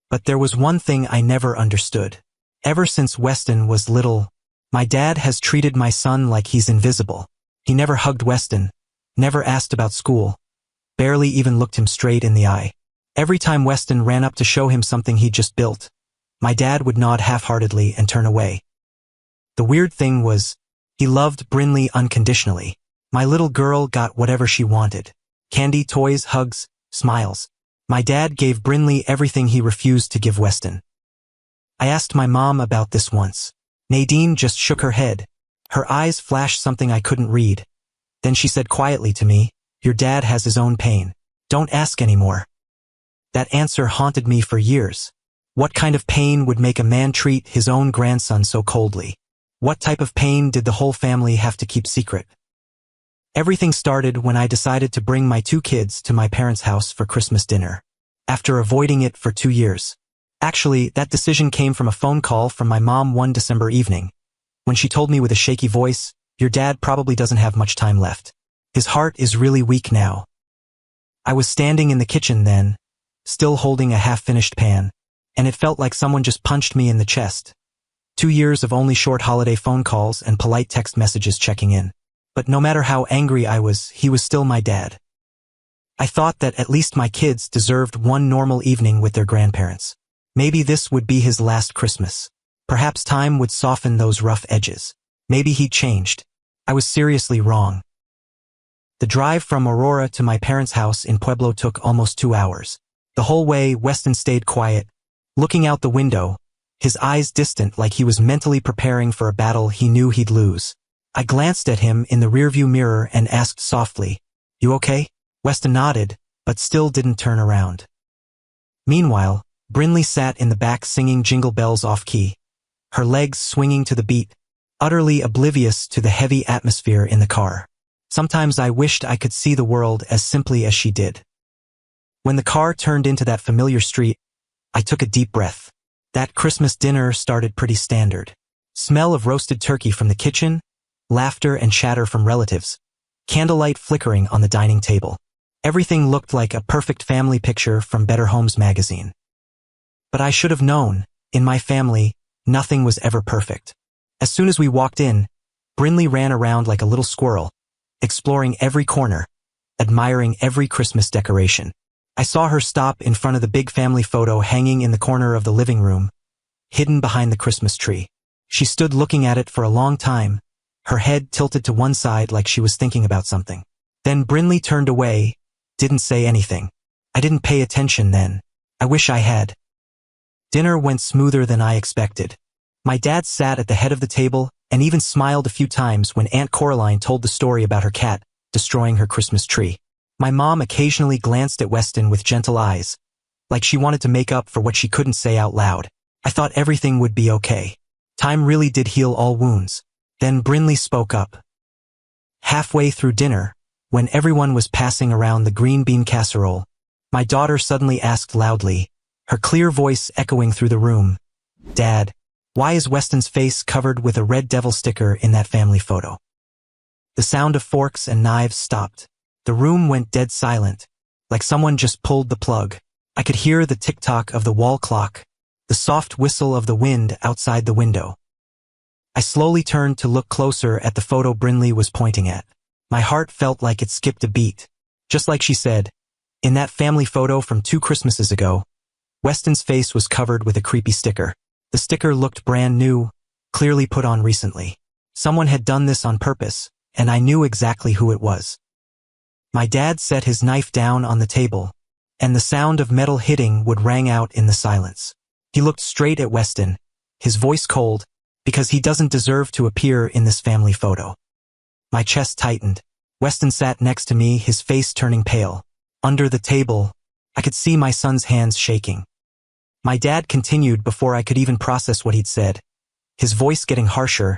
But there was one thing I never understood. Ever since Weston was little, my dad has treated my son like he's invisible. He never hugged Weston, never asked about school, barely even looked him straight in the eye. Every time Weston ran up to show him something he just built, my dad would nod half-heartedly and turn away. The weird thing was, he loved Brinley unconditionally. My little girl got whatever she wanted. Candy, toys, hugs, smiles. My dad gave Brinley everything he refused to give Weston. I asked my mom about this once. Nadine just shook her head. Her eyes flashed something I couldn't read. Then she said quietly to me, "Your dad has his own pain. Don't ask anymore." That answer haunted me for years. What kind of pain would make a man treat his own grandson so coldly? What type of pain did the whole family have to keep secret? Everything started when I decided to bring my 2 kids to my parents' house for Christmas dinner. After avoiding it for 2 years. Actually, that decision came from a phone call from my mom one December evening, when she told me with a shaky voice, "Your dad probably doesn't have much time left. His heart is really weak now." I was standing in the kitchen then, still holding a half-finished pan, and it felt like someone just punched me in the chest. 2 years of only short holiday phone calls and polite text messages checking in. But no matter how angry I was, he was still my dad. I thought that at least my kids deserved one normal evening with their grandparents. Maybe this would be his last Christmas. Perhaps time would soften those rough edges. Maybe he'd changed. I was seriously wrong. The drive from Aurora to my parents' house in Pueblo took almost 2 hours. The whole way, Weston stayed quiet, looking out the window, his eyes distant like he was mentally preparing for a battle he knew he'd lose. I glanced at him in the rearview mirror and asked softly, "You okay?" Weston nodded, but still didn't turn around. Meanwhile, Brinley sat in the back singing Jingle Bells off-key, her legs swinging to the beat, utterly oblivious to the heavy atmosphere in the car. Sometimes I wished I could see the world as simply as she did. When the car turned into that familiar street, I took a deep breath. That Christmas dinner started pretty standard. Smell of roasted turkey from the kitchen, laughter and chatter from relatives, candlelight flickering on the dining table. Everything looked like a perfect family picture from Better Homes magazine. But I should have known, in my family, nothing was ever perfect. As soon as we walked in, Brinley ran around like a little squirrel, exploring every corner, admiring every Christmas decoration. I saw her stop in front of the big family photo hanging in the corner of the living room, hidden behind the Christmas tree. She stood looking at it for a long time, her head tilted to one side like she was thinking about something. Then Brinley turned away, didn't say anything. I didn't pay attention then. I wish I had. Dinner went smoother than I expected. My dad sat at the head of the table, and even smiled a few times when Aunt Coraline told the story about her cat destroying her Christmas tree. My mom occasionally glanced at Weston with gentle eyes, like she wanted to make up for what she couldn't say out loud. I thought everything would be okay. Time really did heal all wounds. Then Brinley spoke up. Halfway through dinner, when everyone was passing around the green bean casserole, my daughter suddenly asked loudly, her clear voice echoing through the room, "Dad, why is Weston's face covered with a red devil sticker in that family photo?" The sound of forks and knives stopped. The room went dead silent, like someone just pulled the plug. I could hear the tick-tock of the wall clock, the soft whistle of the wind outside the window. I slowly turned to look closer at the photo Brinley was pointing at. My heart felt like it skipped a beat. Just like she said, in that family photo from 2 Christmases ago, Weston's face was covered with a creepy sticker. The sticker looked brand new, clearly put on recently. Someone had done this on purpose, and I knew exactly who it was. My dad set his knife down on the table, and the sound of metal hitting would rang out in the silence. He looked straight at Weston, his voice cold, because he doesn't deserve to appear in this family photo. My chest tightened. Weston sat next to me, his face turning pale. Under the table, I could see my son's hands shaking. My dad continued before I could even process what he'd said, his voice getting harsher.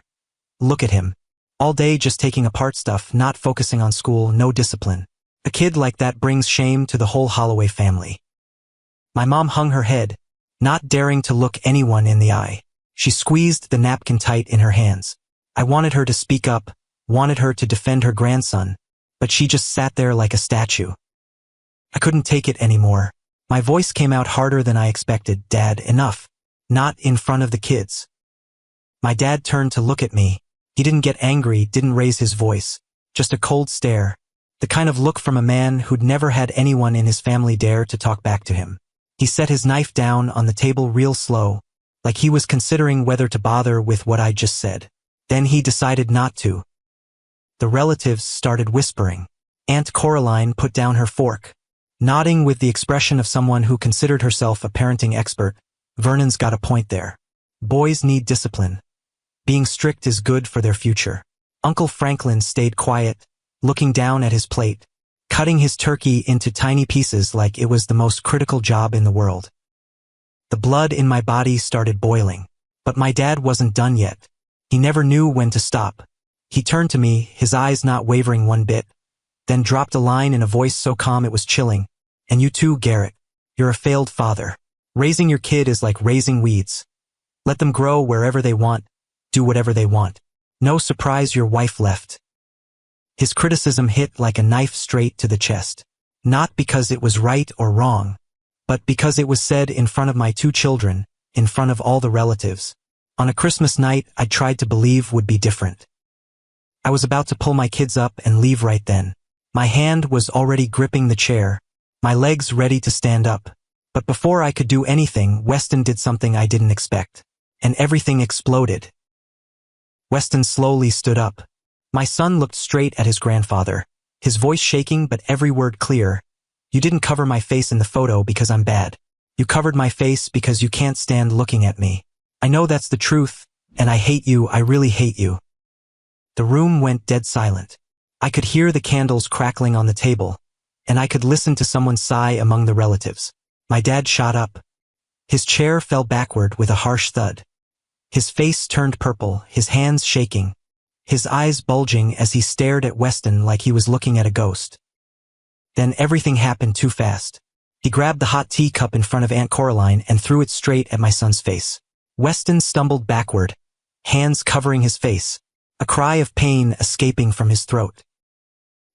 "Look at him. All day just taking apart stuff, not focusing on school, no discipline. A kid like that brings shame to the whole Holloway family." My mom hung her head, not daring to look anyone in the eye. She squeezed the napkin tight in her hands. I wanted her to speak up, wanted her to defend her grandson, but she just sat there like a statue. I couldn't take it anymore. My voice came out harder than I expected. "Dad, enough. Not in front of the kids." My dad turned to look at me. He didn't get angry, didn't raise his voice. Just a cold stare. The kind of look from a man who'd never had anyone in his family dare to talk back to him. He set his knife down on the table real slow, like he was considering whether to bother with what I just said. Then he decided not to. The relatives started whispering. Aunt Coraline put down her fork, nodding with the expression of someone who considered herself a parenting expert. "Vernon's got a point there. Boys need discipline. Being strict is good for their future." Uncle Franklin stayed quiet, looking down at his plate, cutting his turkey into tiny pieces like it was the most critical job in the world. The blood in my body started boiling, but my dad wasn't done yet. He never knew when to stop. He turned to me, his eyes not wavering one bit, then dropped a line in a voice so calm it was chilling. "And you too, Garrett. You're a failed father. Raising your kid is like raising weeds. Let them grow wherever they want, do whatever they want. No surprise your wife left." His criticism hit like a knife straight to the chest. Not because it was right or wrong, but because it was said in front of my 2 children, in front of all the relatives. On a Christmas night I tried to believe would be different. I was about to pull my kids up and leave right then. My hand was already gripping the chair, my legs ready to stand up. But before I could do anything, Weston did something I didn't expect. And everything exploded. Weston slowly stood up. My son looked straight at his grandfather, his voice shaking but every word clear. "You didn't cover my face in the photo because I'm bad. You covered my face because you can't stand looking at me. I know that's the truth, and I hate you, I really hate you." The room went dead silent. I could hear the candles crackling on the table, and I could listen to someone sigh among the relatives. My dad shot up. His chair fell backward with a harsh thud. His face turned purple, his hands shaking, his eyes bulging as he stared at Weston like he was looking at a ghost. Then everything happened too fast. He grabbed the hot tea cup in front of Aunt Coraline and threw it straight at my son's face. Weston stumbled backward, hands covering his face, a cry of pain escaping from his throat.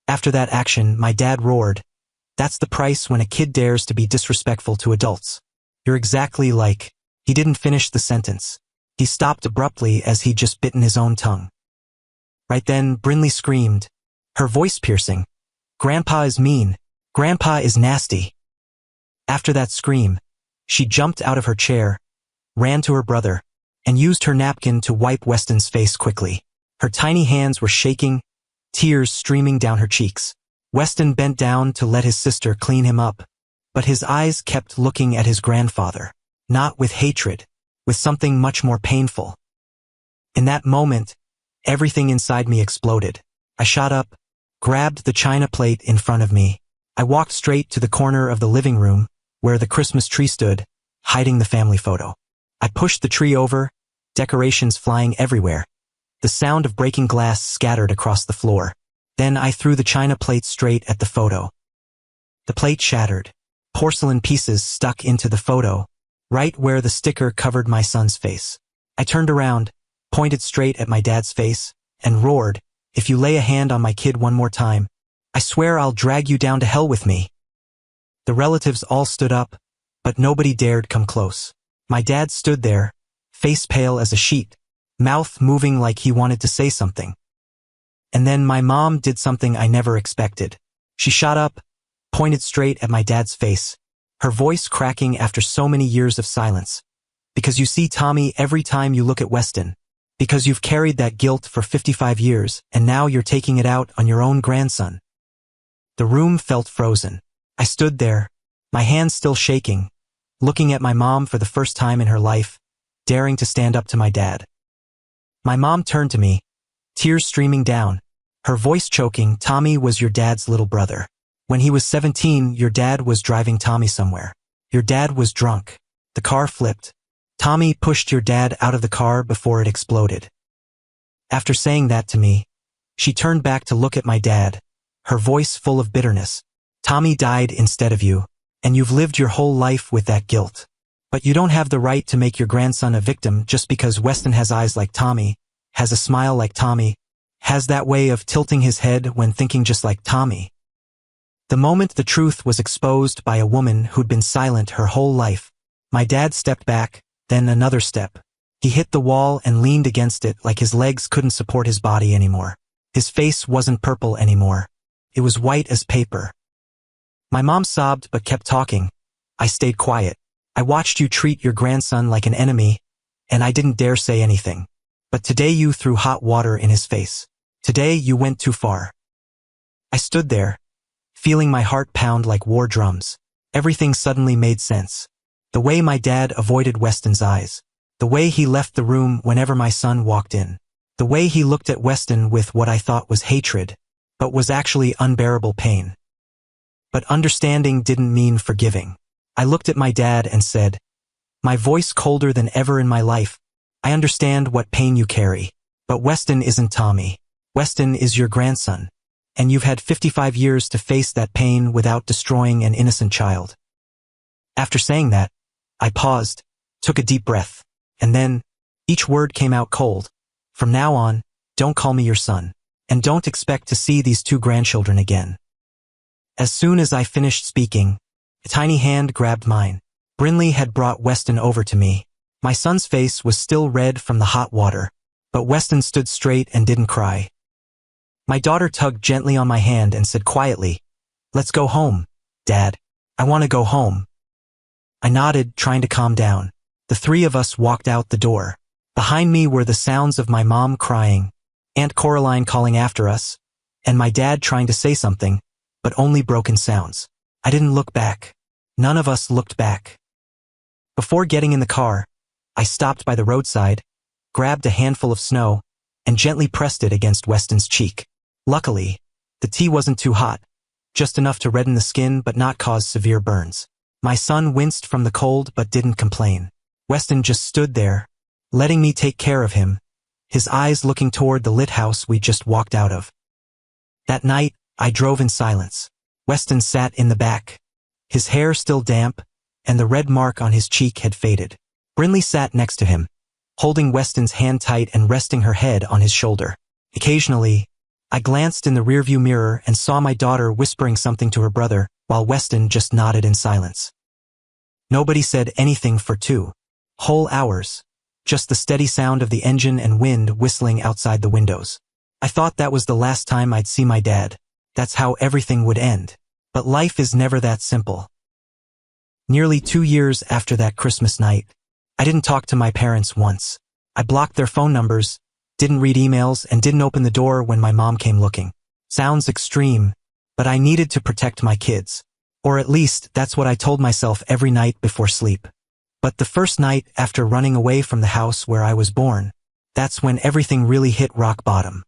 After that action, my dad roared, "That's the price when a kid dares to be disrespectful to adults. You're exactly like..." He didn't finish the sentence. He stopped abruptly as he'd just bitten his own tongue. Right then, Brinley screamed, her voice piercing, "Grandpa is mean. Grandpa is nasty." After that scream, she jumped out of her chair, ran to her brother, and used her napkin to wipe Weston's face quickly. Her tiny hands were shaking, tears streaming down her cheeks. Weston bent down to let his sister clean him up, but his eyes kept looking at his grandfather, not with hatred, with something much more painful. In that moment, Everything inside me exploded. I shot up, grabbed the china plate in front of me. I walked straight to the corner of the living room, where the Christmas tree stood, hiding the family photo. I pushed the tree over, decorations flying everywhere. The sound of breaking glass scattered across the floor. Then I threw the china plate straight at the photo. The plate shattered. Porcelain pieces stuck into the photo, right where the sticker covered my son's face. I turned around, pointed straight at my dad's face, and roared, "If you lay a hand on my kid one more time, I swear I'll drag you down to hell with me." The relatives all stood up, but nobody dared come close. My dad stood there, face pale as a sheet, mouth moving like he wanted to say something. And then my mom did something I never expected. She shot up, pointed straight at my dad's face, her voice cracking after so many years of silence. "Because you see, Tommy, every time you look at Weston, because you've carried that guilt for 55 years, and now you're taking it out on your own grandson." The room felt frozen. I stood there, my hands still shaking, looking at my mom for the first time in her life, daring to stand up to my dad. My mom turned to me, tears streaming down, her voice choking. "Tommy was your dad's little brother. When he was 17, your dad was driving Tommy somewhere. Your dad was drunk. The car flipped. Tommy pushed your dad out of the car before it exploded." After saying that to me, she turned back to look at my dad, her voice full of bitterness. "Tommy died instead of you, and you've lived your whole life with that guilt. But you don't have the right to make your grandson a victim just because Weston has eyes like Tommy, has a smile like Tommy, has that way of tilting his head when thinking just like Tommy." The moment the truth was exposed by a woman who'd been silent her whole life, my dad stepped back, then another step. He hit the wall and leaned against it like his legs couldn't support his body anymore. His face wasn't purple anymore. It was white as paper. My mom sobbed but kept talking. I stayed quiet. "I watched you treat your grandson like an enemy, and I didn't dare say anything. But today you threw hot water in his face. Today you went too far." I stood there, feeling my heart pound like war drums. Everything suddenly made sense. The way my dad avoided Weston's eyes. The way he left the room whenever my son walked in. The way he looked at Weston with what I thought was hatred, but was actually unbearable pain. But understanding didn't mean forgiving. I looked at my dad and said, my voice colder than ever in my life, "I understand what pain you carry, but Weston isn't Tommy. Weston is your grandson. And you've had 55 years to face that pain without destroying an innocent child." After saying that, I paused, took a deep breath, and then, each word came out cold. "From now on, don't call me your son, and don't expect to see these two grandchildren again." As soon as I finished speaking, a tiny hand grabbed mine. Brinley had brought Weston over to me. My son's face was still red from the hot water, but Weston stood straight and didn't cry. My daughter tugged gently on my hand and said quietly, "Let's go home, Dad. I want to go home." I nodded, trying to calm down. The three of us walked out the door. Behind me were the sounds of my mom crying, Aunt Coraline calling after us, and my dad trying to say something, but only broken sounds. I didn't look back. None of us looked back. Before getting in the car, I stopped by the roadside, grabbed a handful of snow, and gently pressed it against Weston's cheek. Luckily, the tea wasn't too hot, just enough to redden the skin but not cause severe burns. My son winced from the cold but didn't complain. Weston just stood there, letting me take care of him, his eyes looking toward the lit house we just walked out of. That night, I drove in silence. Weston sat in the back, his hair still damp, and the red mark on his cheek had faded. Brinley sat next to him, holding Weston's hand tight and resting her head on his shoulder. Occasionally, I glanced in the rearview mirror and saw my daughter whispering something to her brother, while Weston just nodded in silence. Nobody said anything for 2 whole hours, just the steady sound of the engine and wind whistling outside the windows. I thought that was the last time I'd see my dad. That's how everything would end. But life is never that simple. Nearly 2 years after that Christmas night, I didn't talk to my parents once. I blocked their phone numbers, didn't read emails, and didn't open the door when my mom came looking. Sounds extreme, but I needed to protect my kids. Or at least, that's what I told myself every night before sleep. But the first night after running away from the house where I was born, That's when everything really hit rock bottom.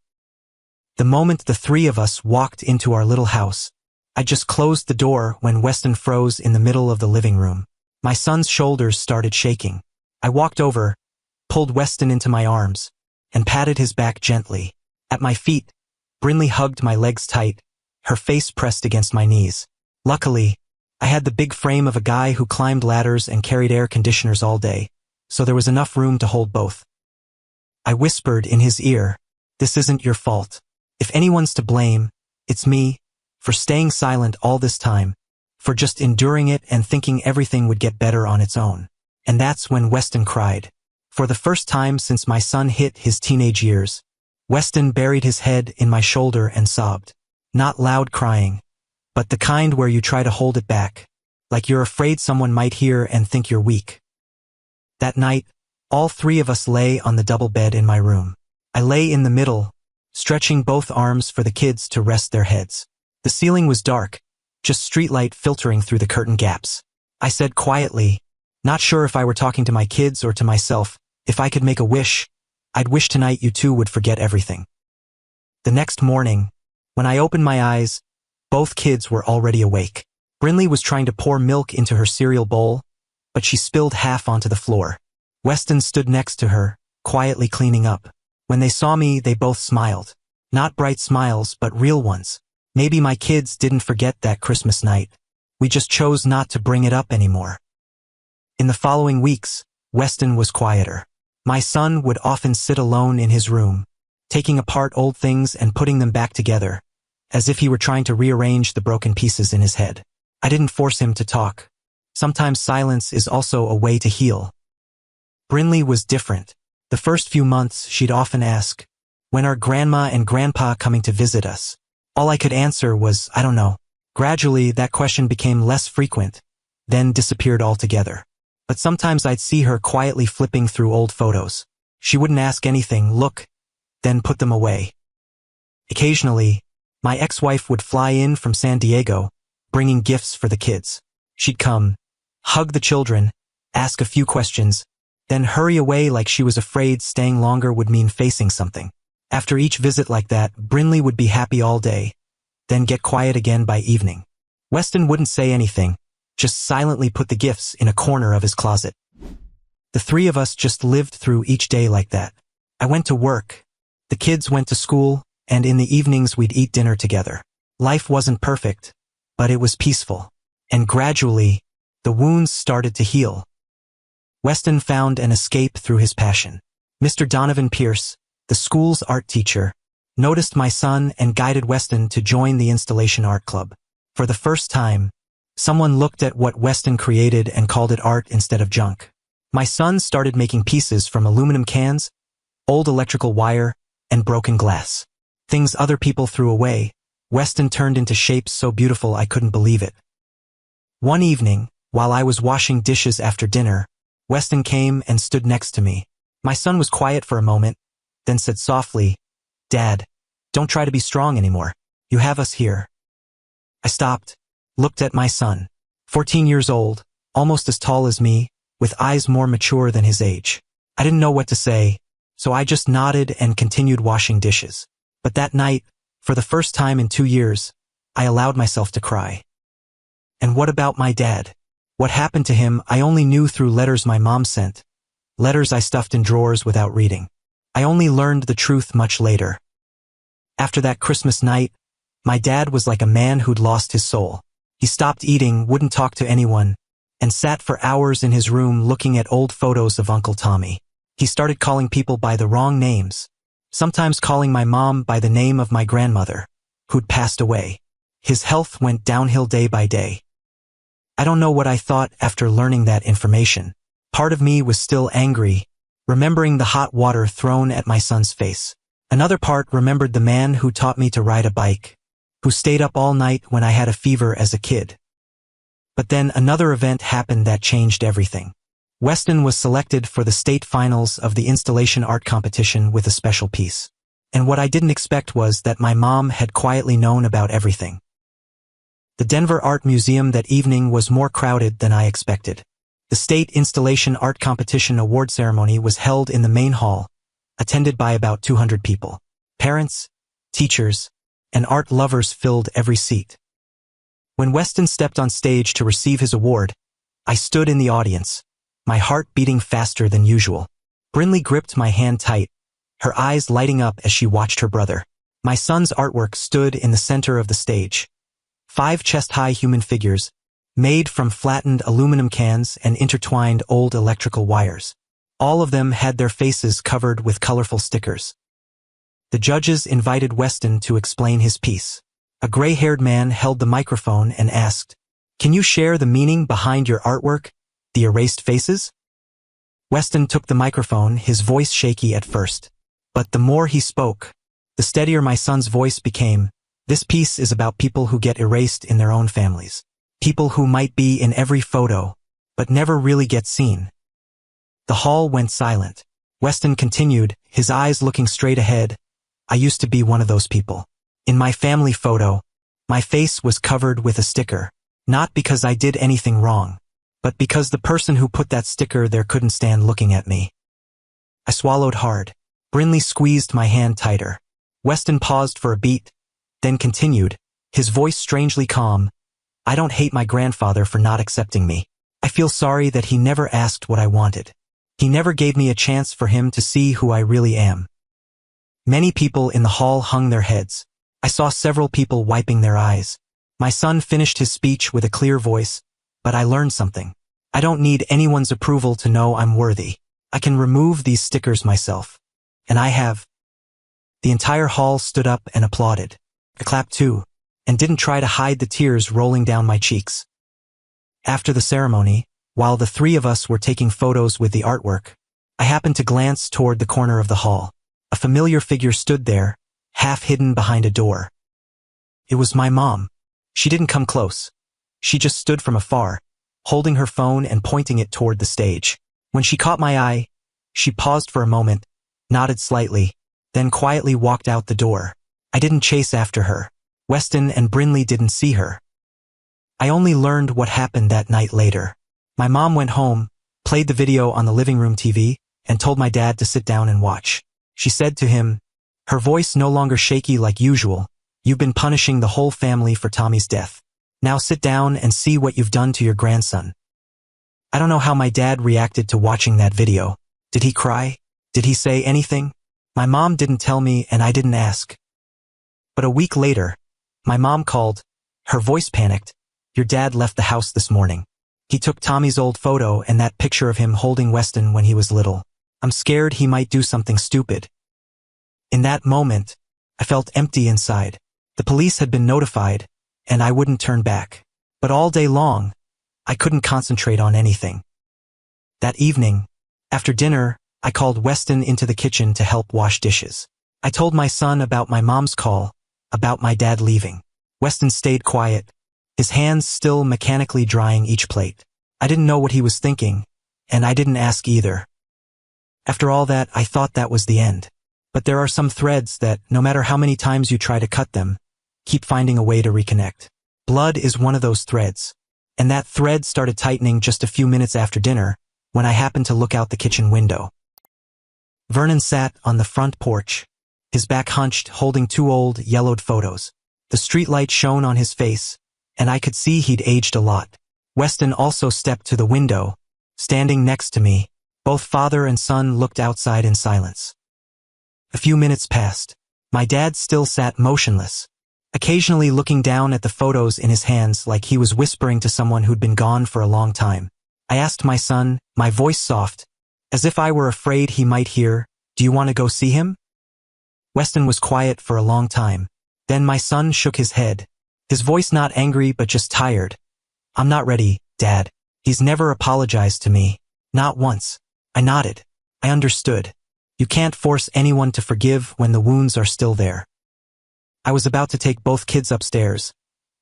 The moment the three of us walked into our little house, I just closed the door when Weston froze in the middle of the living room. My son's shoulders started shaking. I walked over, pulled Weston into my arms, and patted his back gently. At my feet, Brinley hugged my legs tight, her face pressed against my knees. Luckily, I had the big frame of a guy who climbed ladders and carried air conditioners all day, so there was enough room to hold both. I whispered in his ear, "This isn't your fault. If anyone's to blame, it's me, for staying silent all this time, for just enduring it and thinking everything would get better on its own." And that's when Weston cried. For the first time since my son hit his teenage years, Weston buried his head in my shoulder and sobbed. Not loud crying, but the kind where you try to hold it back, like you're afraid someone might hear and think you're weak. That night, all three of us lay on the double bed in my room. I lay in the middle, stretching both arms for the kids to rest their heads. The ceiling was dark, just streetlight filtering through the curtain gaps. I said quietly, not sure if I were talking to my kids or to myself, if I could make a wish, I'd wish tonight you two would forget everything. The next morning, when I opened my eyes, both kids were already awake. Brinley was trying to pour milk into her cereal bowl, but she spilled half onto the floor. Weston stood next to her, quietly cleaning up. When they saw me, they both smiled. Not bright smiles, but real ones. Maybe my kids didn't forget that Christmas night. We just chose not to bring it up anymore. In the following weeks, Weston was quieter. My son would often sit alone in his room, taking apart old things and putting them back together, as if he were trying to rearrange the broken pieces in his head. I didn't force him to talk. Sometimes silence is also a way to heal. Brinley was different. The first few months, she'd often ask, "When are Grandma and Grandpa coming to visit us?" All I could answer was, "I don't know." Gradually, that question became less frequent, then disappeared altogether. But sometimes I'd see her quietly flipping through old photos. She wouldn't ask anything, look, then put them away. Occasionally, my ex-wife would fly in from San Diego, bringing gifts for the kids. She'd come, hug the children, ask a few questions, then hurry away like she was afraid staying longer would mean facing something. After each visit like that, Brinley would be happy all day, then get quiet again by evening. Weston wouldn't say anything, just silently put the gifts in a corner of his closet. The three of us just lived through each day like that. I went to work, the kids went to school, and in the evenings we'd eat dinner together. Life wasn't perfect, but it was peaceful. And gradually, the wounds started to heal. Weston found an escape through his passion. Mr. Donovan Pierce, the school's art teacher, noticed my son and guided Weston to join the Installation Art Club. For the first time, someone looked at what Weston created and called it art instead of junk. My son started making pieces from aluminum cans, old electrical wire, and broken glass. Things other people threw away, Weston turned into shapes so beautiful I couldn't believe it. One evening, while I was washing dishes after dinner, Weston came and stood next to me. My son was quiet for a moment, then said softly, "Dad, don't try to be strong anymore. You have us here." I stopped, looked at my son, 14 years old, almost as tall as me, with eyes more mature than his age. I didn't know what to say, so I just nodded and continued washing dishes. But that night, for the first time in 2 years, I allowed myself to cry. And what about my dad? What happened to him I only knew through letters my mom sent, letters I stuffed in drawers without reading. I only learned the truth much later. After that Christmas night, my dad was like a man who'd lost his soul. He stopped eating, wouldn't talk to anyone, and sat for hours in his room looking at old photos of Uncle Tommy. He started calling people by the wrong names, sometimes calling my mom by the name of my grandmother, who'd passed away. His health went downhill day by day. I don't know what I thought after learning that information. Part of me was still angry, remembering the hot water thrown at my son's face. Another part remembered the man who taught me to ride a bike, who stayed up all night when I had a fever as a kid. But then another event happened that changed everything. Weston was selected for the state finals of the installation art competition with a special piece. And what I didn't expect was that my mom had quietly known about everything. The Denver Art Museum that evening was more crowded than I expected. The state installation art competition award ceremony was held in the main hall, attended by about 200 people. Parents, teachers, and art lovers filled every seat. When Weston stepped on stage to receive his award, I stood in the audience, my heart beating faster than usual. Brinley gripped my hand tight, her eyes lighting up as she watched her brother. My son's artwork stood in the center of the stage. 5 chest-high human figures, made from flattened aluminum cans and intertwined old electrical wires. All of them had their faces covered with colorful stickers. The judges invited Weston to explain his piece. A gray-haired man held the microphone and asked, "Can you share the meaning behind your artwork, the erased faces?" Weston took the microphone, his voice shaky at first. But the more he spoke, the steadier my son's voice became. This piece is about people who get erased in their own families. People who might be in every photo, but never really get seen. The hall went silent. Weston continued, his eyes looking straight ahead. I used to be one of those people. In my family photo, my face was covered with a sticker, not because I did anything wrong, but because the person who put that sticker there couldn't stand looking at me. I swallowed hard. Brinley squeezed my hand tighter. Weston paused for a beat, then continued, his voice strangely calm. I don't hate my grandfather for not accepting me. I feel sorry that he never asked what I wanted. He never gave me a chance for him to see who I really am. Many people in the hall hung their heads. I saw several people wiping their eyes. My son finished his speech with a clear voice, but I learned something. I don't need anyone's approval to know I'm worthy. I can remove these stickers myself. And I have. The entire hall stood up and applauded. I clapped too, and didn't try to hide the tears rolling down my cheeks. After the ceremony, while the 3 of us were taking photos with the artwork, I happened to glance toward the corner of the hall. A familiar figure stood there, half hidden behind a door. It was my mom. She didn't come close. She just stood from afar, holding her phone and pointing it toward the stage. When she caught my eye, she paused for a moment, nodded slightly, then quietly walked out the door. I didn't chase after her. Weston and Brinley didn't see her. I only learned what happened that night later. My mom went home, played the video on the living room TV, and told my dad to sit down and watch. She said to him, her voice no longer shaky like usual, "You've been punishing the whole family for Tommy's death. Now sit down and see what you've done to your grandson." I don't know how my dad reacted to watching that video. Did he cry? Did he say anything? My mom didn't tell me and I didn't ask. But a week later, my mom called. Her voice panicked. "Your dad left the house this morning. He took Tommy's old photo and that picture of him holding Weston when he was little. I'm scared he might do something stupid." In that moment, I felt empty inside. The police had been notified, and I wouldn't turn back. But all day long, I couldn't concentrate on anything. That evening, after dinner, I called Weston into the kitchen to help wash dishes. I told my son about my mom's call, about my dad leaving. Weston stayed quiet, his hands still mechanically drying each plate. I didn't know what he was thinking, and I didn't ask either. After all that, I thought that was the end. But there are some threads that, no matter how many times you try to cut them, keep finding a way to reconnect. Blood is one of those threads. And that thread started tightening just a few minutes after dinner, when I happened to look out the kitchen window. Vernon sat on the front porch, his back hunched, holding 2 old, yellowed photos. The streetlight shone on his face, and I could see he'd aged a lot. Weston also stepped to the window, standing next to me. Both father and son looked outside in silence. A few minutes passed. My dad still sat motionless, occasionally looking down at the photos in his hands like he was whispering to someone who'd been gone for a long time. I asked my son, my voice soft, as if I were afraid he might hear, "Do you want to go see him?" Weston was quiet for a long time. Then my son shook his head, his voice not angry but just tired. "I'm not ready, Dad. He's never apologized to me. Not once." I nodded. I understood. You can't force anyone to forgive when the wounds are still there. I was about to take both kids upstairs,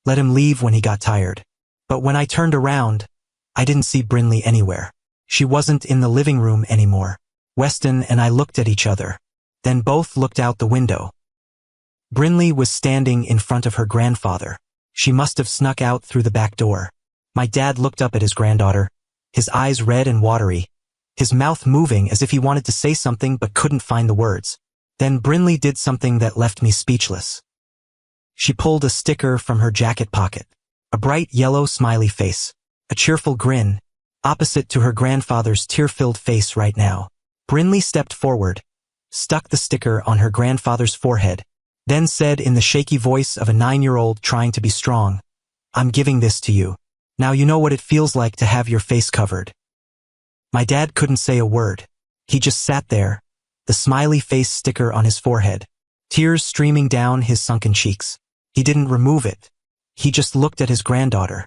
let him leave when he got tired. But when I turned around, I didn't see Brinley anywhere. She wasn't in the living room anymore. Weston and I looked at each other, then both looked out the window. Brinley was standing in front of her grandfather. She must have snuck out through the back door. My dad looked up at his granddaughter, his eyes red and watery, his mouth moving as if he wanted to say something but couldn't find the words. Then Brinley did something that left me speechless. She pulled a sticker from her jacket pocket. A bright yellow smiley face. A cheerful grin, opposite to her grandfather's tear-filled face right now. Brinley stepped forward, stuck the sticker on her grandfather's forehead, then said in the shaky voice of a 9-year-old trying to be strong, "I'm giving this to you. Now you know what it feels like to have your face covered." My dad couldn't say a word. He just sat there, the smiley face sticker on his forehead, tears streaming down his sunken cheeks. He didn't remove it. He just looked at his granddaughter,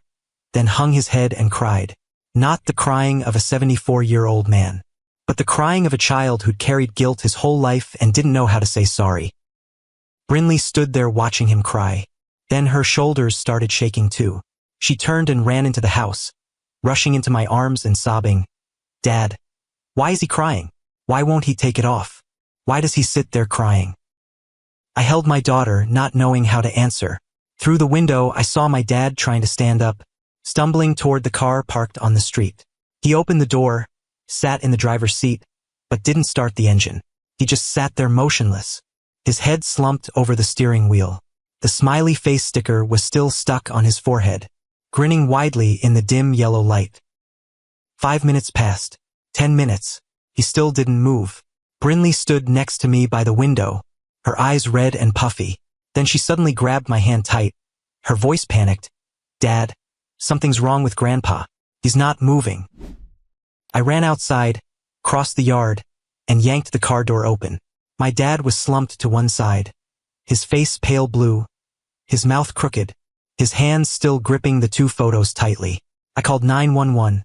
then hung his head and cried. Not the crying of a 74-year-old man, but the crying of a child who'd carried guilt his whole life and didn't know how to say sorry. Brinley stood there watching him cry. Then her shoulders started shaking too. She turned and ran into the house, rushing into my arms and sobbing, "Dad, why is he crying? Why won't he take it off? Why does he sit there crying?" I held my daughter, not knowing how to answer. Through the window, I saw my dad trying to stand up, stumbling toward the car parked on the street. He opened the door, sat in the driver's seat, but didn't start the engine. He just sat there motionless, his head slumped over the steering wheel. The smiley face sticker was still stuck on his forehead, grinning widely in the dim yellow light. 5 minutes passed. 10 minutes. He still didn't move. Brinley stood next to me by the window, her eyes red and puffy. Then she suddenly grabbed my hand tight. Her voice panicked. "Dad, something's wrong with Grandpa. He's not moving." I ran outside, crossed the yard, and yanked the car door open. My dad was slumped to one side, his face pale blue, his mouth crooked, his hands still gripping the 2 photos tightly. I called 911,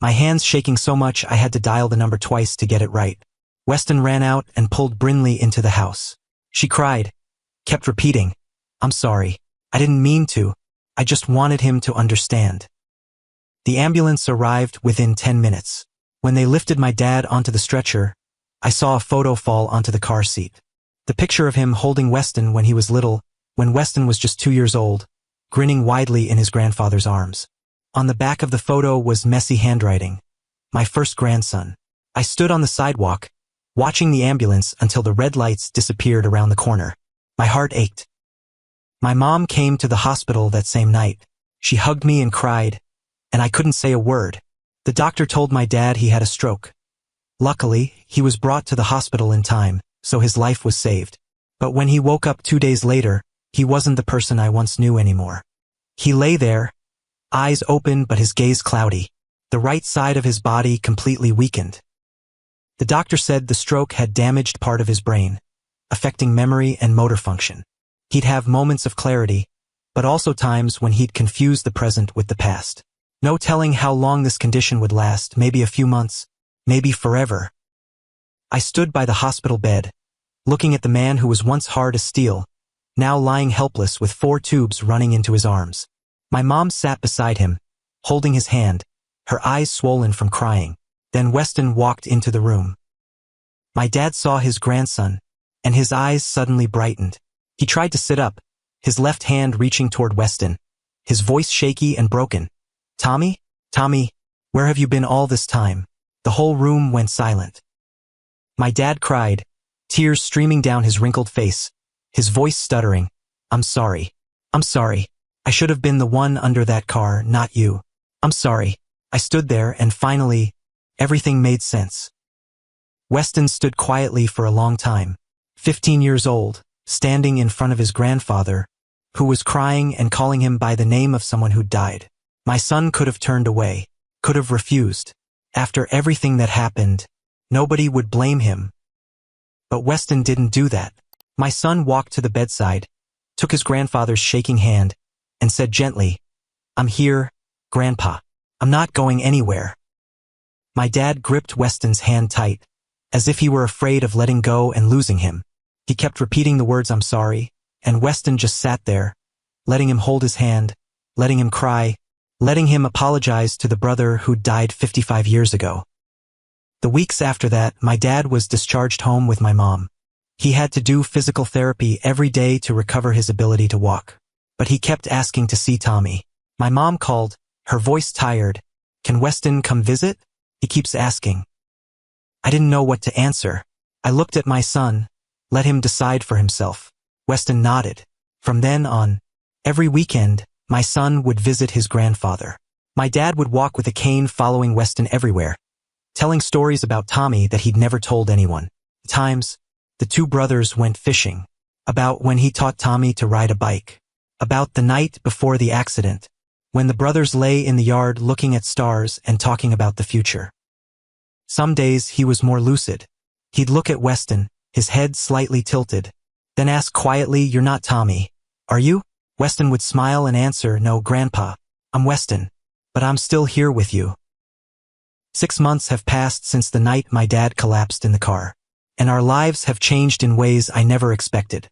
my hands shaking so much I had to dial the number twice to get it right. Weston ran out and pulled Brinley into the house. She cried, kept repeating, "I'm sorry. I didn't mean to. I just wanted him to understand." The ambulance arrived within 10 minutes. When they lifted my dad onto the stretcher, I saw a photo fall onto the car seat. The picture of him holding Weston when he was little, when Weston was just 2 years old, grinning widely in his grandfather's arms. On the back of the photo was messy handwriting. "My first grandson." I stood on the sidewalk, watching the ambulance until the red lights disappeared around the corner. My heart ached. My mom came to the hospital that same night. She hugged me and cried, and I couldn't say a word. The doctor told my dad he had a stroke. Luckily, he was brought to the hospital in time, so his life was saved. But when he woke up 2 days later, he wasn't the person I once knew anymore. He lay there, eyes open but his gaze cloudy, the right side of his body completely weakened. The doctor said the stroke had damaged part of his brain, affecting memory and motor function. He'd have moments of clarity, but also times when he'd confuse the present with the past. No telling how long this condition would last, maybe a few months, maybe forever. I stood by the hospital bed, looking at the man who was once hard as steel, now lying helpless with 4 tubes running into his arms. My mom sat beside him, holding his hand, her eyes swollen from crying. Then Weston walked into the room. My dad saw his grandson, and his eyes suddenly brightened. He tried to sit up, his left hand reaching toward Weston, his voice shaky and broken. "Tommy? Tommy, where have you been all this time?" The whole room went silent. My dad cried, tears streaming down his wrinkled face, his voice stuttering. "I'm sorry. I'm sorry. I should have been the one under that car, not you. I'm sorry." I stood there and finally, everything made sense. Weston stood quietly for a long time, 15 years old, standing in front of his grandfather, who was crying and calling him by the name of someone who'd died. My son could have turned away, could have refused. After everything that happened, nobody would blame him. But Weston didn't do that. My son walked to the bedside, took his grandfather's shaking hand, and said gently, "I'm here, Grandpa. I'm not going anywhere." My dad gripped Weston's hand tight, as if he were afraid of letting go and losing him. He kept repeating the words "I'm sorry," and Weston just sat there, letting him hold his hand, letting him cry, letting him apologize to the brother who'd died 55 years ago. The weeks after that, my dad was discharged home with my mom. He had to do physical therapy every day to recover his ability to walk. But he kept asking to see Tommy. My mom called, her voice tired. "Can Weston come visit? He keeps asking." I didn't know what to answer. I looked at my son, let him decide for himself. Weston nodded. From then on, every weekend, my son would visit his grandfather. My dad would walk with a cane following Weston everywhere, telling stories about Tommy that he'd never told anyone. At times, the two brothers went fishing, about when he taught Tommy to ride a bike, about the night before the accident, when the brothers lay in the yard looking at stars and talking about the future. Some days he was more lucid. He'd look at Weston, his head slightly tilted, then ask quietly, "You're not Tommy, are you?" Weston would smile and answer, "No, Grandpa, I'm Weston, but I'm still here with you." 6 months have passed since the night my dad collapsed in the car, and our lives have changed in ways I never expected.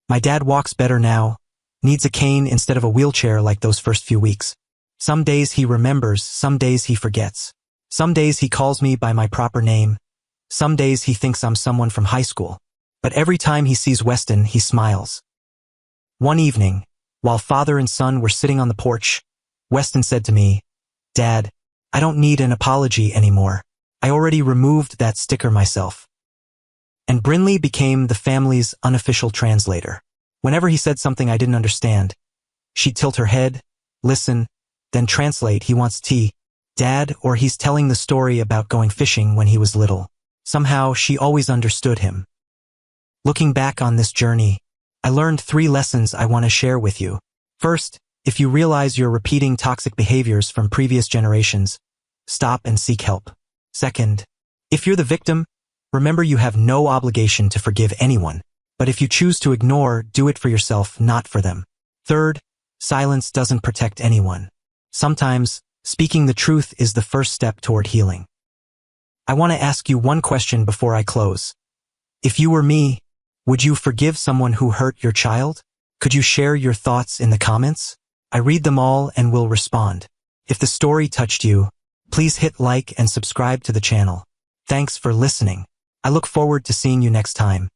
My dad walks better now, needs a cane instead of a wheelchair like those first few weeks. Some days he remembers, some days he forgets. Some days he calls me by my proper name. Some days he thinks I'm someone from high school. But every time he sees Weston, he smiles. One evening, while father and son were sitting on the porch, Weston said to me, "Dad, I don't need an apology anymore. I already removed that sticker myself." And Brinley became the family's unofficial translator. Whenever he said something I didn't understand, she'd tilt her head, listen, then translate, "He wants tea, Dad," or "He's telling the story about going fishing when he was little." Somehow, she always understood him. Looking back on this journey, I learned 3 lessons I want to share with you. First, if you realize you're repeating toxic behaviors from previous generations, stop and seek help. Second, if you're the victim, remember you have no obligation to forgive anyone, but if you choose to ignore, do it for yourself, not for them. Third, silence doesn't protect anyone. Sometimes, speaking the truth is the first step toward healing. I want to ask you one question before I close. If you were me, would you forgive someone who hurt your child? Could you share your thoughts in the comments? I read them all and will respond. If the story touched you, please hit like and subscribe to the channel. Thanks for listening. I look forward to seeing you next time.